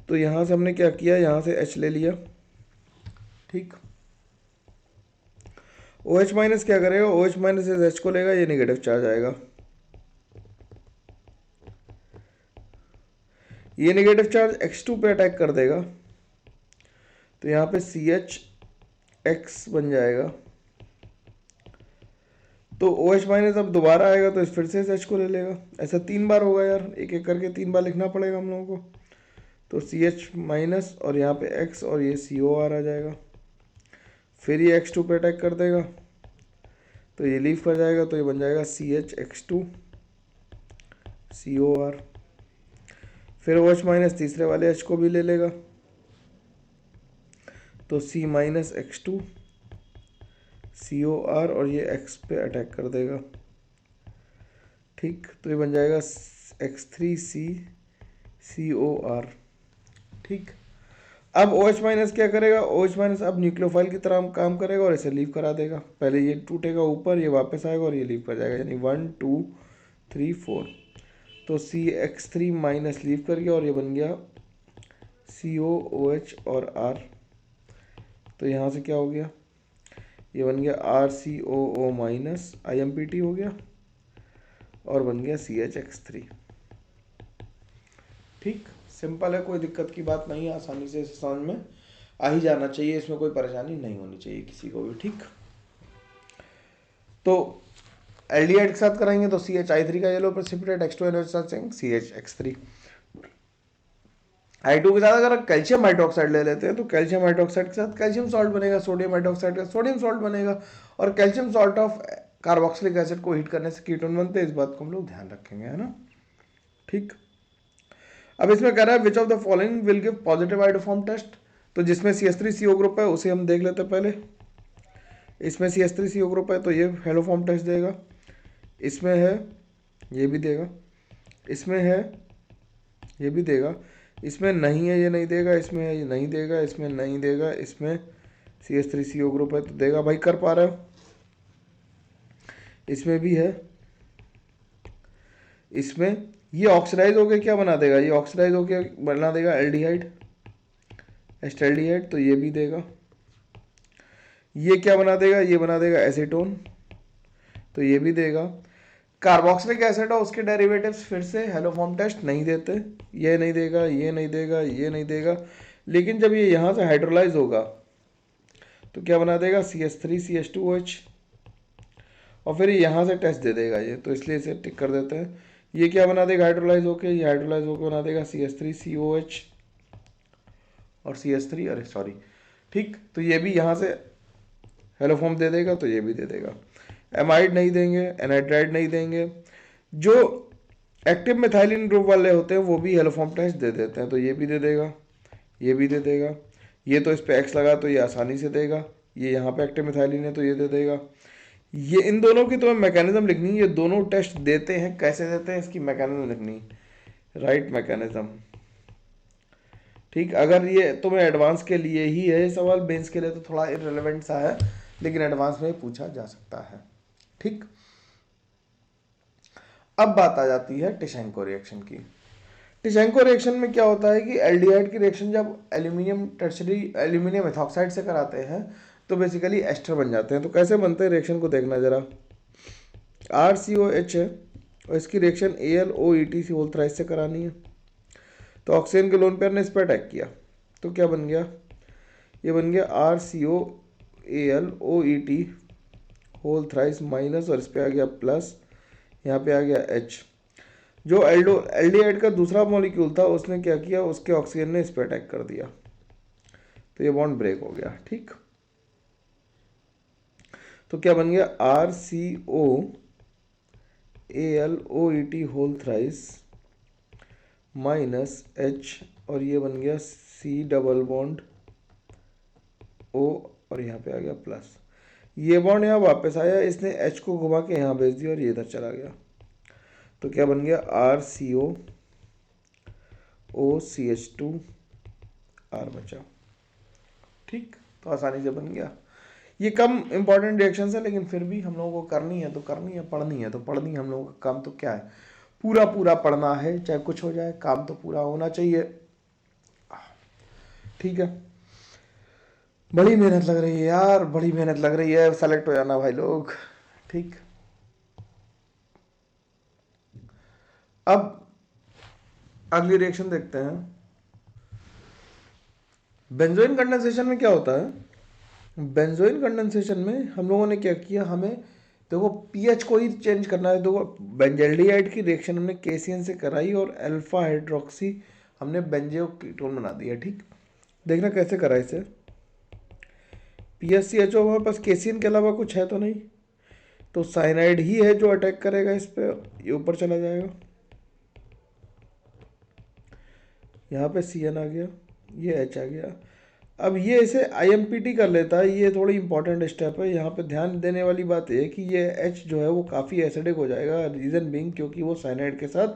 तो यहाँ से हमने क्या किया, यहाँ से H ले लिया। ठीक, OH माइनस क्या करेगा, OH माइनस इस H को लेगा, ये नेगेटिव चार्ज आएगा, ये नेगेटिव चार्ज X2 पे अटैक कर देगा, तो यहाँ पे CH बन जाएगा। तो OH माइनस अब दोबारा आएगा तो इस फिर से इस H को ले लेगा। ऐसा 3 बार होगा यार, एक एक करके 3 बार लिखना पड़ेगा हम लोगों को। तो CH माइनस और यहाँ पे X और ये COR आ जाएगा। फिर ये X2 पे अटैक कर देगा तो ये लीव कर जाएगा, तो ये बन जाएगा CHX2 COR। फिर OH माइनस तीसरे वाले H को भी ले लेगा तो C माइनस X2 COR और ये X पे अटैक कर देगा। ठीक, तो ये बन जाएगा X3C COR। ठीक, अब OH माइनस क्या करेगा, OH माइनस अब न्यूक्लियोफाइल की तरह काम करेगा और इसे लीव करा देगा। पहले ये टूटेगा ऊपर, ये वापस आएगा और ये लीव कर जाएगा, यानी 1 2 3 4। तो CX3 माइनस लीव कर गया और ये बन गया COOH और R। तो यहाँ से क्या हो गया, ये बन गया RCOO माइनस IMPT हो गया और बन गया CHX3। ठीक, सिंपल है, कोई दिक्कत की बात नहीं है, आसानी से इसे समझ में आ ही जाना चाहिए, इसमें कोई परेशानी नहीं होनी चाहिए किसी को भी। ठीक, तो एल्डिहाइड के साथ कराएंगे तो CHI3 का येलो प्रेसिपिटेट X2NO के साथ CHX3। I2 के साथ अगर कैल्शियम हाइड्रोक्साइड ले लेते हैं तो कैल्शियम हाइड्रोक्साइड के साथ कैल्शियम सॉल्ट बनेगा, सोडियम हाइड्रोक्साइड का सोडियम सॉल्ट बनेगा और calcium salt of carboxylic acid को हीट करने से कीटोन बनते हैं। इस बात को हम लोग ध्यान रखेंगे, है ना। ठीक, अब इसमें कह रहा है which of the following will give positive hydroform test. तो जिसमें CH3CO ग्रुप है उसे हम देख लेते हैं पहले। इसमें CH3CO ग्रुप है तो ये हेलोफॉर्म टेस्ट देगा, इसमें है ये भी देगा, इसमें है ये भी देगा, इसमें नहीं है ये नहीं देगा, इसमें है ये नहीं देगा, इसमें नहीं देगा, इसमें CH3CO ग्रुप है तो देगा। भाई कर पा रहे हो, इसमें भी है, इसमें ये ऑक्सीडाइज होके क्या बना देगा, ये ऑक्सीडाइज होके बना देगा एल्डिहाइड एस्टैल्डिहाइड, तो ये भी देगा। ये क्या बना देगा, ये बना देगा एसीटोन, तो ये भी देगा। कार्बोक्सिलिक एसिड और उसके डेरिवेटिव्स फिर से हेलोफॉर्म टेस्ट नहीं देते, ये नहीं देगा, ये नहीं देगा, ये नहीं देगा। लेकिन जब ये यहाँ से हाइड्रोलाइज होगा तो क्या बना देगा CH3CH2OH और फिर यहाँ से टेस्ट दे देगा ये, तो इसलिए इसे टिक कर देते हैं। ये क्या बना देगा हाइड्रोलाइज होके, ये हाइड्रोलाइज होके बना देगा CH3COH और CH3, अरे सॉरी, ठीक, तो ये भी यहाँ से हेलोफॉर्म दे देगा तो ये भी दे देगा। एमाइड नहीं देंगे, एनाइड्राइड नहीं देंगे। जो एक्टिव मिथाइलिन ग्रुप वाले होते हैं वो भी हेलोफॉर्म टेस्ट दे देते हैं, तो ये भी दे देगा, ये भी दे देगा। ये तो इस पे X लगा तो ये आसानी से देगा, ये यहाँ पे एक्टिव मिथाइलिन है तो ये दे देगा। ये इन दोनों की तुम्हें मैकेनिज्म लिखनी है, ये दोनों टेस्ट देते हैं, कैसे देते हैं इसकी मैकेनिज्म लिखनी, राइट मैकेनिज्म। ठीक, अगर ये तुम्हें एडवांस के लिए ही है सवाल, बेंस के लिए तो थोड़ा इररिलेवेंट सा है, लेकिन एडवांस में पूछा जा सकता है। ठीक, अब बात आ जाती है टिशेंको रिएक्शन की। टिशेंको रिएक्शन में क्या होता है कि एल्डिहाइड की रिएक्शन जब एल्यूमिनियम टर्शरी एल्यूमिनियम एथॉक्साइड से कराते हैं तो बेसिकली एस्टर बन जाते हैं। तो कैसे बनते हैं रिएक्शन को देखना जरा। RCOH है और इसकी रिएक्शन AlOET होल थ्राइस से करानी है। तो ऑक्सीजन के लोन पेयर ने इस पर अटैक किया तो क्या बन गया, ये बन गया RCOAlOET होल थ्राइस माइनस और इस पर आ गया प्लस, यहाँ पे आ गया H। जो एल्डिहाइड का दूसरा मॉलिक्यूल था उसने क्या किया, उसके ऑक्सीजन ने इस पर अटैक कर दिया तो ये बॉन्ड ब्रेक हो गया। ठीक, तो क्या बन गया RCOAlOET whole thrice minus H और ये बन गया C डबल बॉन्ड O और यहाँ पे आ गया प्लस। ये बॉन्ड यहाँ वापस आया, इसने H को घुमा के यहाँ भेज दिया और ये इधर चला गया, तो क्या बन गया RCOOCH2 R बचा। ठीक, तो आसानी से बन गया। ये कम इंपॉर्टेंट रिएक्शन है लेकिन फिर भी हम लोगों को करनी है तो करनी है, पढ़नी है तो पढ़नी है। हम लोगों का काम तो क्या है, पूरा पूरा पढ़ना है, चाहे कुछ हो जाए, काम तो पूरा होना चाहिए। ठीक है, बड़ी मेहनत लग रही है यार, बड़ी मेहनत लग रही है, सेलेक्ट हो जाना भाई लोग। ठीक, अब अगली रिएक्शन देखते हैं, बेंजोइन कंडेंसेशन में क्या होता है, बेंजोइन कंडेंसेशन में हम लोगों ने क्या किया, हमें देखो पीएच को ही चेंज करना है। देखो बेंजल्डिहाइड की रिएक्शन हमने केसीएन से कराई और अल्फा हाइड्रोक्सी हमने बेंजो कीटोन बना दिया। ठीक, देखना कैसे करा इसे। PSCHO हमारे पास केसीएन के अलावा कुछ है तो नहीं, तो साइनाइड ही है जो अटैक करेगा इस पे, ये ऊपर चला जाएगा, यहाँ पे CN आ गया, ये H आ गया। अब ये इसे IMPT कर लेता है, ये थोड़ी इंपॉर्टेंट स्टेप है। यहाँ पे ध्यान देने वाली बात है कि ये H जो है वो काफ़ी एसिडिक हो जाएगा, रीज़न बीइंग क्योंकि वो साइनाइड के साथ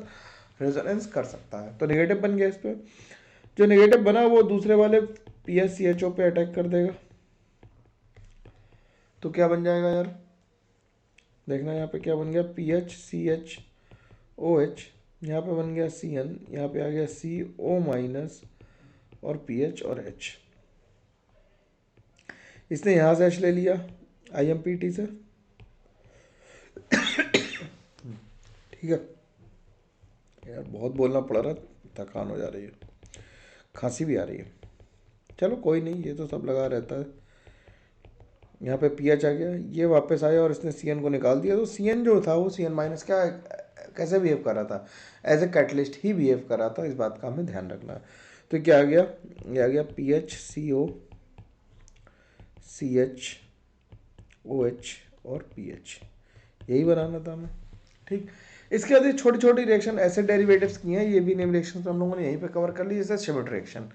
रेजोनेंस कर सकता है। तो नेगेटिव बन गया इस पे, जो नेगेटिव बना वो दूसरे वाले PSCHO पे अटैक कर देगा। तो क्या बन जाएगा यार, देखना यहाँ पे क्या बन गया, PHCHOH, यहाँ पे बन गया CN, यहाँ पे आ गया CO माइनस और PH और H। इसने यहाँ से H ले लिया IMPT से, ठीक है। यार बहुत बोलना पड़ रहा है, थकान हो जा रही है, खांसी भी आ रही है। चलो कोई नहीं, ये तो सब लगा रहता है। यहाँ पे PH आ गया, ये वापस आया और इसने CN को निकाल दिया। तो CN जो था वो CN माइनस क्या कैसे बिहेव कर रहा था, एज ए कैटलिस्ट ही बिहेव कर रहा था, इस बात का हमें ध्यान रखना है। तो क्या आ गया, ये आ गया PHCO CHOH और PH, यही बनाना था हमें। ठीक, इसके बाद ये छोटी छोटी रिएक्शन एसिड डेरिवेटिव्स की हैं, ये भी नेम रिएक्शन तो हम लोगों ने यहीं पे कवर कर ली। जैसे सिमेट रिएक्शन,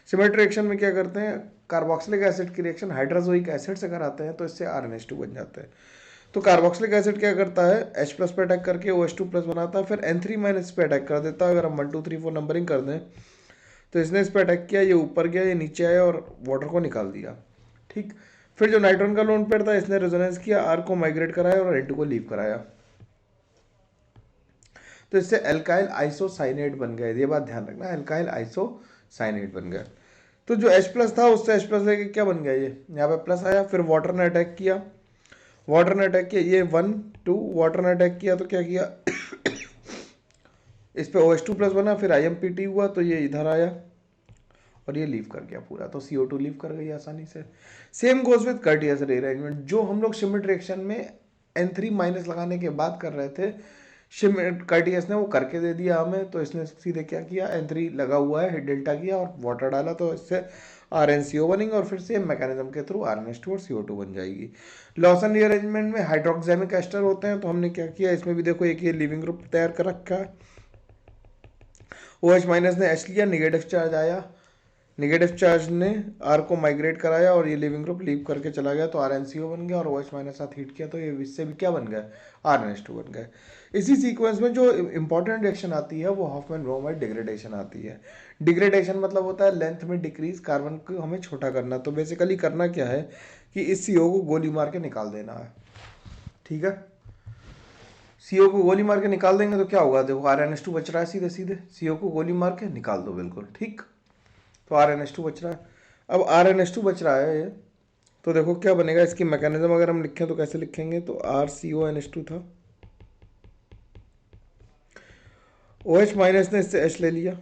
सिमेट रिएक्शन में क्या करते हैं, कार्बोक्सिलिक एसिड की रिएक्शन हाइड्रोजोइक एसिड से कराते हैं, तो इससे RNH2 बन जाता है। तो कार्बोक्सिलिक एसिड क्या करता है, H प्लस पे अटैक करके OH2 प्लस बनाता है, फिर N3 माइनस पे अटैक कर देता है। अगर हम 1 2 3 4 नंबरिंग कर दें तो इसने इस पर अटैक किया, ये ऊपर गया, ये नीचे आया और वाटर को निकाल दिया। ठीक, फिर जो नाइट्रोजन का लोन पेयर था इसने रेजोनेंस किया, R को माइग्रेट कराया और N2 को लीव कराया, तो इससे एल्काइल आइसोसाइनेट बन गया। ये बात ध्यान रखना, एल्काइल आइसोसाइनेट बन गया। तो जो H प्लस था उससे H प्लस लेके क्या बन गया, ये यहाँ पे प्लस आया। फिर वाटर ने अटैक किया, वाटर ने अटैक किया, ये 1 2 वाटर ने अटैक किया, तो क्या किया इस पे OH2 प्लस बना, फिर IMPT हुआ तो ये इधर आया और ये लीव कर गया पूरा, तो CO2 लीव कर गई आसानी से। Same goes with Curtius rearrangement, जो हम लोग शिमिट रिएक्शन में N3 माइनस लगाने के बाद कर रहे थे, शिमिट कर्टियस ने वो करके दे दिया हमें, तो इसने सीधे क्या किया, N3 लगा हुआ है, डेल्टा किया और वाटर डाला, तो इससे RnCO बनेंगे और फिर सेम मैकेनिज्म के थ्रू RNH2 और CO2 बन जाएगी। लॉसन रीअरेंजमेंट में हाइड्रोक्सामिक एस्टर होते हैं, तो हमने क्या किया, इसमें भी देखो एक ये लिविंग ग्रुप तैयार कर रखा है। OH माइनस ने H लिया, निगेटिव चार्ज आया, निगेटिव चार्ज ने R को माइग्रेट कराया और ये लिविंग ग्रुप लीव करके चला गया, तो RnCO बन गया और OH माइनस साथ हीट किया, तो ये इससे भी क्या बन गया, RNH2 बन गए। इसी सीक्वेंस में जो इंपॉर्टेंट रिएक्शन आती है वो हॉफमैन ब्रोमाइड डिग्रेडेशन आती है। डिग्रेडेशन मतलब होता है लेंथ में डिक्रीज, कार्बन को हमें छोटा करना। तो बेसिकली करना क्या है कि इस CO को गोली मार के निकाल देना है। ठीक है, CO को गोली मार के निकाल देंगे तो क्या होगा, देखो RNH2 बच रहा है, सीधे सीधे CO को गोली मार के निकाल दो, बिल्कुल ठीक। तो RNH2 बच रहा है। अब RNH2 बच रहा है ये, तो देखो क्या बनेगा, इसकी मैकेनिज्म अगर हम लिखें तो कैसे लिखेंगे, तो RCONH2 था, OH माइनस ने इससे H ले लिया,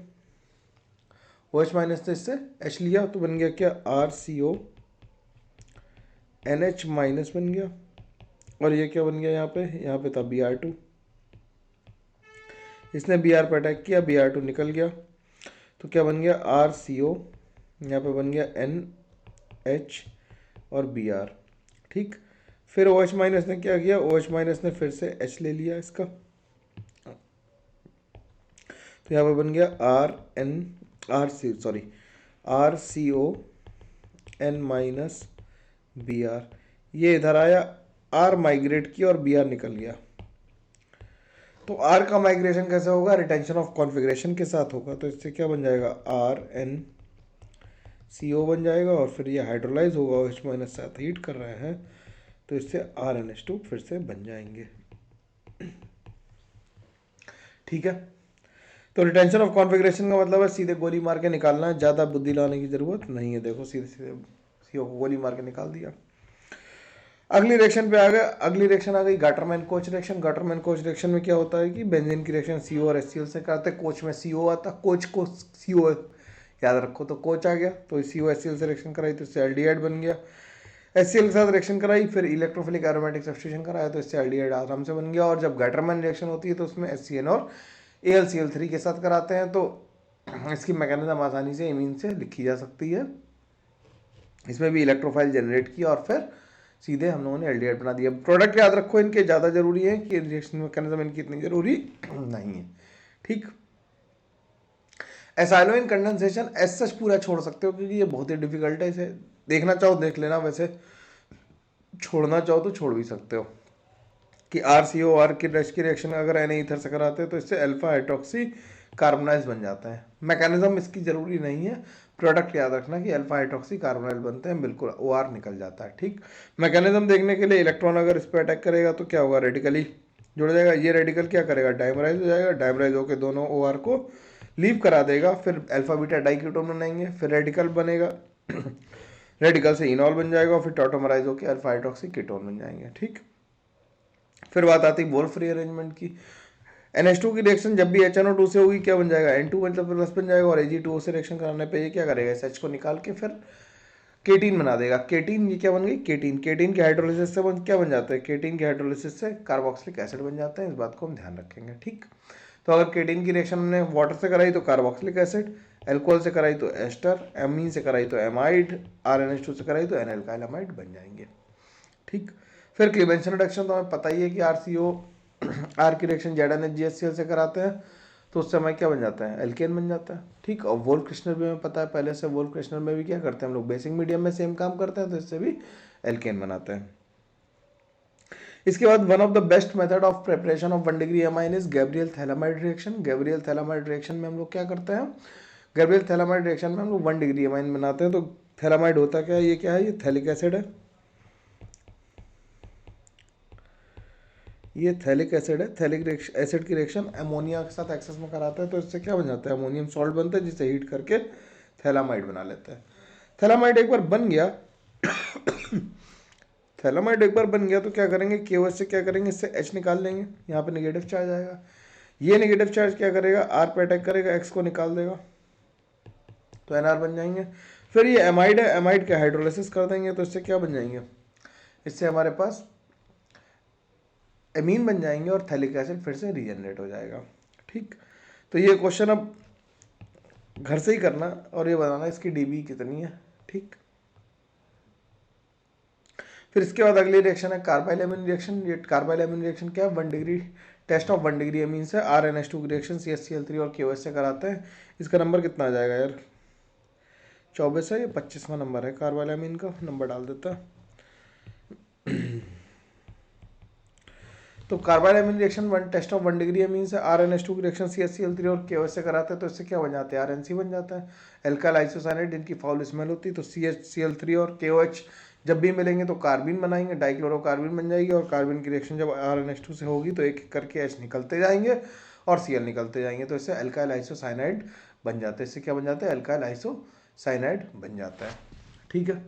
OH माइनस ने इससे H लिया, तो बन गया क्या, RCONH माइनस बन गया। और ये क्या बन गया, यहाँ पे था Br2, इसने Br पर अटैक किया, Br2 निकल गया, तो क्या बन गया, RCO, यहाँ पे बन गया NH और Br। ठीक, फिर OH माइनस ने क्या किया, OH माइनस ने फिर से H ले लिया इसका, तो यहाँ पे बन गया RCON माइनस Br। ये इधर आया, R माइग्रेट किया और Br निकल गया। तो R का माइग्रेशन कैसे होगा, रिटेंशन ऑफ कॉन्फ़िगरेशन के साथ होगा, तो इससे क्या बन जाएगा, RnCO बन जाएगा और फिर ये हाइड्रोलाइज होगा, OH माइनस साथ हीट कर रहे हैं, तो इससे RNH2 फिर से बन जाएंगे। ठीक है, तो रिटेंशन ऑफ कॉन्फ़िगरेशन का मतलब है सीधे गोली मार के निकालना है, ज़्यादा बुद्धि लाने की ज़रूरत नहीं है। देखो सीधे सीधे CO को गोली मार के निकाल दिया। अगली रिएक्शन पे आ गए, अगली रिएक्शन आ गई Gattermann coach reaction. Gattermann coach reaction में क्या होता है कि बेंजीन की रिएक्शन CO और HCl से करते हैं, कोच में CO आता है, कोच को CO याद रखो। तो कोच आ गया तो CO HCl से रिएक्शन कराई तो इससे एल्डिहाइड बन गया। HCl के साथ रिएक्शन कराई, फिर इलेक्ट्रोफिलिक एरोमेटिक सब्स्टिट्यूशन कराया तो इससे एल्डिहाइड आराम से बन गया। और जब गैटरमैन रिएक्शन होती है तो उसमें HCN और AlCl3 के साथ कराते हैं, तो इसकी मैकेनिज्म आसानी से इमीन से लिखी जा सकती है। इसमें भी इलेक्ट्रोफाइल जनरेट किया और फिर सीधे हम लोगों ने एल्डिहाइड बना दिया। प्रोडक्ट याद रखो इनके ज़्यादा जरूरी है कि रिएक्शन मैकेनिज्म इनकी इतनी जरूरी नहीं है। ठीक। एसाइलोइन कंडेंसेशन एज सच पूरा छोड़ सकते हो क्योंकि ये बहुत ही डिफिकल्ट है, इसे देखना चाहो देख लेना, वैसे छोड़ना चाहो तो छोड़ भी सकते हो। कि RCOR की रिएक्शन अगर Na ईथर से कराते हैं तो इससे अल्फा हाइड्रोक्सी कार्बोनाइल बन जाता है। मैकेनिज्म इसकी जरूरी नहीं है, प्रोडक्ट याद रखना कि अल्फा हाइड्रोक्सी कार्बोनाइल बनते हैं, बिल्कुल OR निकल जाता है। ठीक। मैकेनिज्म देखने के लिए इलेक्ट्रॉन अगर इस पर अटैक करेगा तो क्या होगा, रेडिकली जुड़ जाएगा। ये रेडिकल क्या करेगा, डाइमराइज हो जाएगा, डाइमराइज होकर दोनों OR को लीव करा देगा, फिर अल्फा बीटा डाइकीटोन बनाएंगे, फिर रेडिकल बनेगा रेडिकल से इनॉल बन जाएगा, फिर टॉटोमराइज होकर अल्फा हाइड्रोक्सी कीटोन बन जाएंगे। ठीक। फिर बात आती है वोल्फ रीअरेंजमेंट की। NH2 की रिएक्शन जब भी HNO2 से होगी क्या बन जाएगा, N2 मतलब प्लस बन जाएगा, और Ag2O से रिएक्शन कराने पे ये क्या करेगा, इस H को निकाल के फिर केटीन बना देगा। केटीन ये क्या बन गई, केटीन। केटीन के हाइड्रोलिसिस से क्या बन जाता है, केटीन के हाइड्रोलिसिस से कार्बोक्सिलिक एसिड बन जाते हैं। इस बात को हम ध्यान रखेंगे। ठीक। तो अगर केटीन की रिएक्शन हमने वाटर से कराई तो कार्बोक्सिलिक एसिड, एल्कोहल से कराई तो एस्टर, एमीन से कराई तो एमाइड, RNH2 से कराई तो N-अल्काइल बन जाएंगे। ठीक। फिर क्लीवेंशन रिडक्शन तो हमें पता ही है कि RCOR की रिएक्शन ZnHGHCl से कराते हैं तो उस समय क्या बन जाता है, एल्केन बन जाता है। ठीक। और वोल्फ क्रिस्टनर भी हमें पता है पहले से, वोल्फ क्रिस्टनर में भी क्या करते हैं हम लोग, बेसिक मीडियम में सेम काम करते हैं तो इससे भी एल्केन बनाते हैं। इसके बाद one of the best method of preparation of 1 degree amine is Gabriel phthalimide reaction. Gabriel phthalimide reaction में हम लोग क्या करते हैं, गैब्रियल थैलामाइड रिएक्शन में हम लोग 1 डिग्री एमाइन बनाते हैं। तो थैलामाइड होता क्या है, ये क्या है, ये थैलिक एसिड है, ये थैलिक एसिड है। थैलिक एसिड की रिएक्शन अमोनिया के साथ एक्सेस में कराता है तो इससे क्या बन जाता है, अमोनियम सॉल्ट बनता है, जिसे हीट करके थैलामाइड बना लेते हैं। थैलामाइड एक बार बन गया थैलामाइड एक बार बन गया तो क्या करेंगे, KOH से क्या करेंगे, इससे H निकाल लेंगे, यहाँ पे नेगेटिव चार्ज आएगा। ये नेगेटिव चार्ज क्या करेगा, R पे अटैक करेगा, X को निकाल देगा तो NR बन जाएंगे। फिर ये एमाइड है, एमाइड के हाइड्रोलिसिस कर देंगे तो इससे क्या बन जाएंगे, इससे हमारे पास एमीन बन जाएंगे और थैलिक एसिड फिर से रीजनरेट हो जाएगा। ठीक। तो ये क्वेश्चन अब घर से ही करना और ये बताना इसकी DB कितनी है। ठीक। फिर इसके बाद अगली रिएक्शन है कार्बाइल एमीन रिएक्शन। ये कार्बाइल एमीन रिएक्शन क्या है, 1 degree test of 1 degree amine से RNH2 की रिएक्शन CHCl3 और KOH से कराते हैं। इसका नंबर कितना आ जाएगा यार, 24 है, ये 25वां नंबर है कार्बाइल एमीन का, नंबर डाल देता है। तो carbylamine reaction test of 1 degree amine से RNH2 की रिएक्शन CHCl3 और KOH से कराते हैं तो इससे क्या बन जाते हैं, RNC बन जाता है। एल्काइल आइसोसाइनेट जिनकी फाउल स्मेल होती है तो CHCl3 और KOH जब भी मिलेंगे तो कार्बिन बनाएंगे, डाइक्लोरोकार्बिन बन जाएगी, और कार्बिन की रिएक्शन जब RNH2 से होगी तो एक एक करके H निकलते जाएंगे और Cl निकलते जाएंगे तो इससे एल्काइल आइसोसाइनाइड बन जाता है। इससे क्या बन जाता है, एल्काइल आइसोसाइनाइड बन जाता है। ठीक है।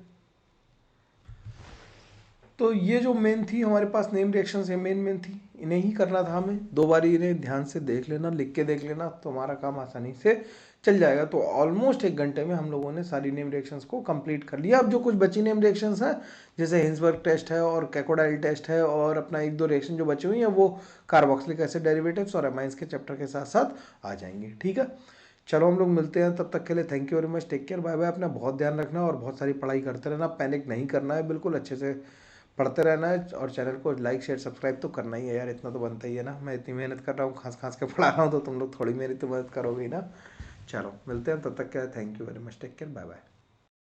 तो ये जो मेन थी हमारे पास नेम रिएक्शंस है, मेन थी, इन्हें ही करना था हमें। 2 बार इन्हें ध्यान से देख लेना, लिख के देख लेना तो हमारा काम आसानी से चल जाएगा। तो ऑलमोस्ट 1 घंटे में हम लोगों ने सारी नेम रिएक्शंस को कंप्लीट कर लिया। अब जो कुछ बची नेम रिएक्शंस हैं जैसे हिंसबर्ग टेस्ट है और कैकोडाइल टेस्ट है और अपना 1-2 रिएक्शन जो बची हुई हैं वो कार्बोक्सिलिक एसिड डेरिवेटिव्स और एमाइंस के चैप्टर के साथ साथ आ जाएंगे। ठीक है। चलो हम लोग मिलते हैं, तब तक के लिए thank you very much, take care, bye bye. अपना बहुत ध्यान रखना और बहुत सारी पढ़ाई करते रहना, पैनिक नहीं करना है, बिल्कुल अच्छे से पढ़ते रहना है। और चैनल को लाइक शेयर सब्सक्राइब तो करना ही है यार, इतना तो बनता ही है ना। मैं इतनी मेहनत कर रहा हूँ, खास खास के पढ़ा रहा हूँ तो तुम लोग थोड़ी मेरी तो मदद करोगे ही ना। चलो मिलते हैं, तब तक क्या, thank you very much, take care, bye bye.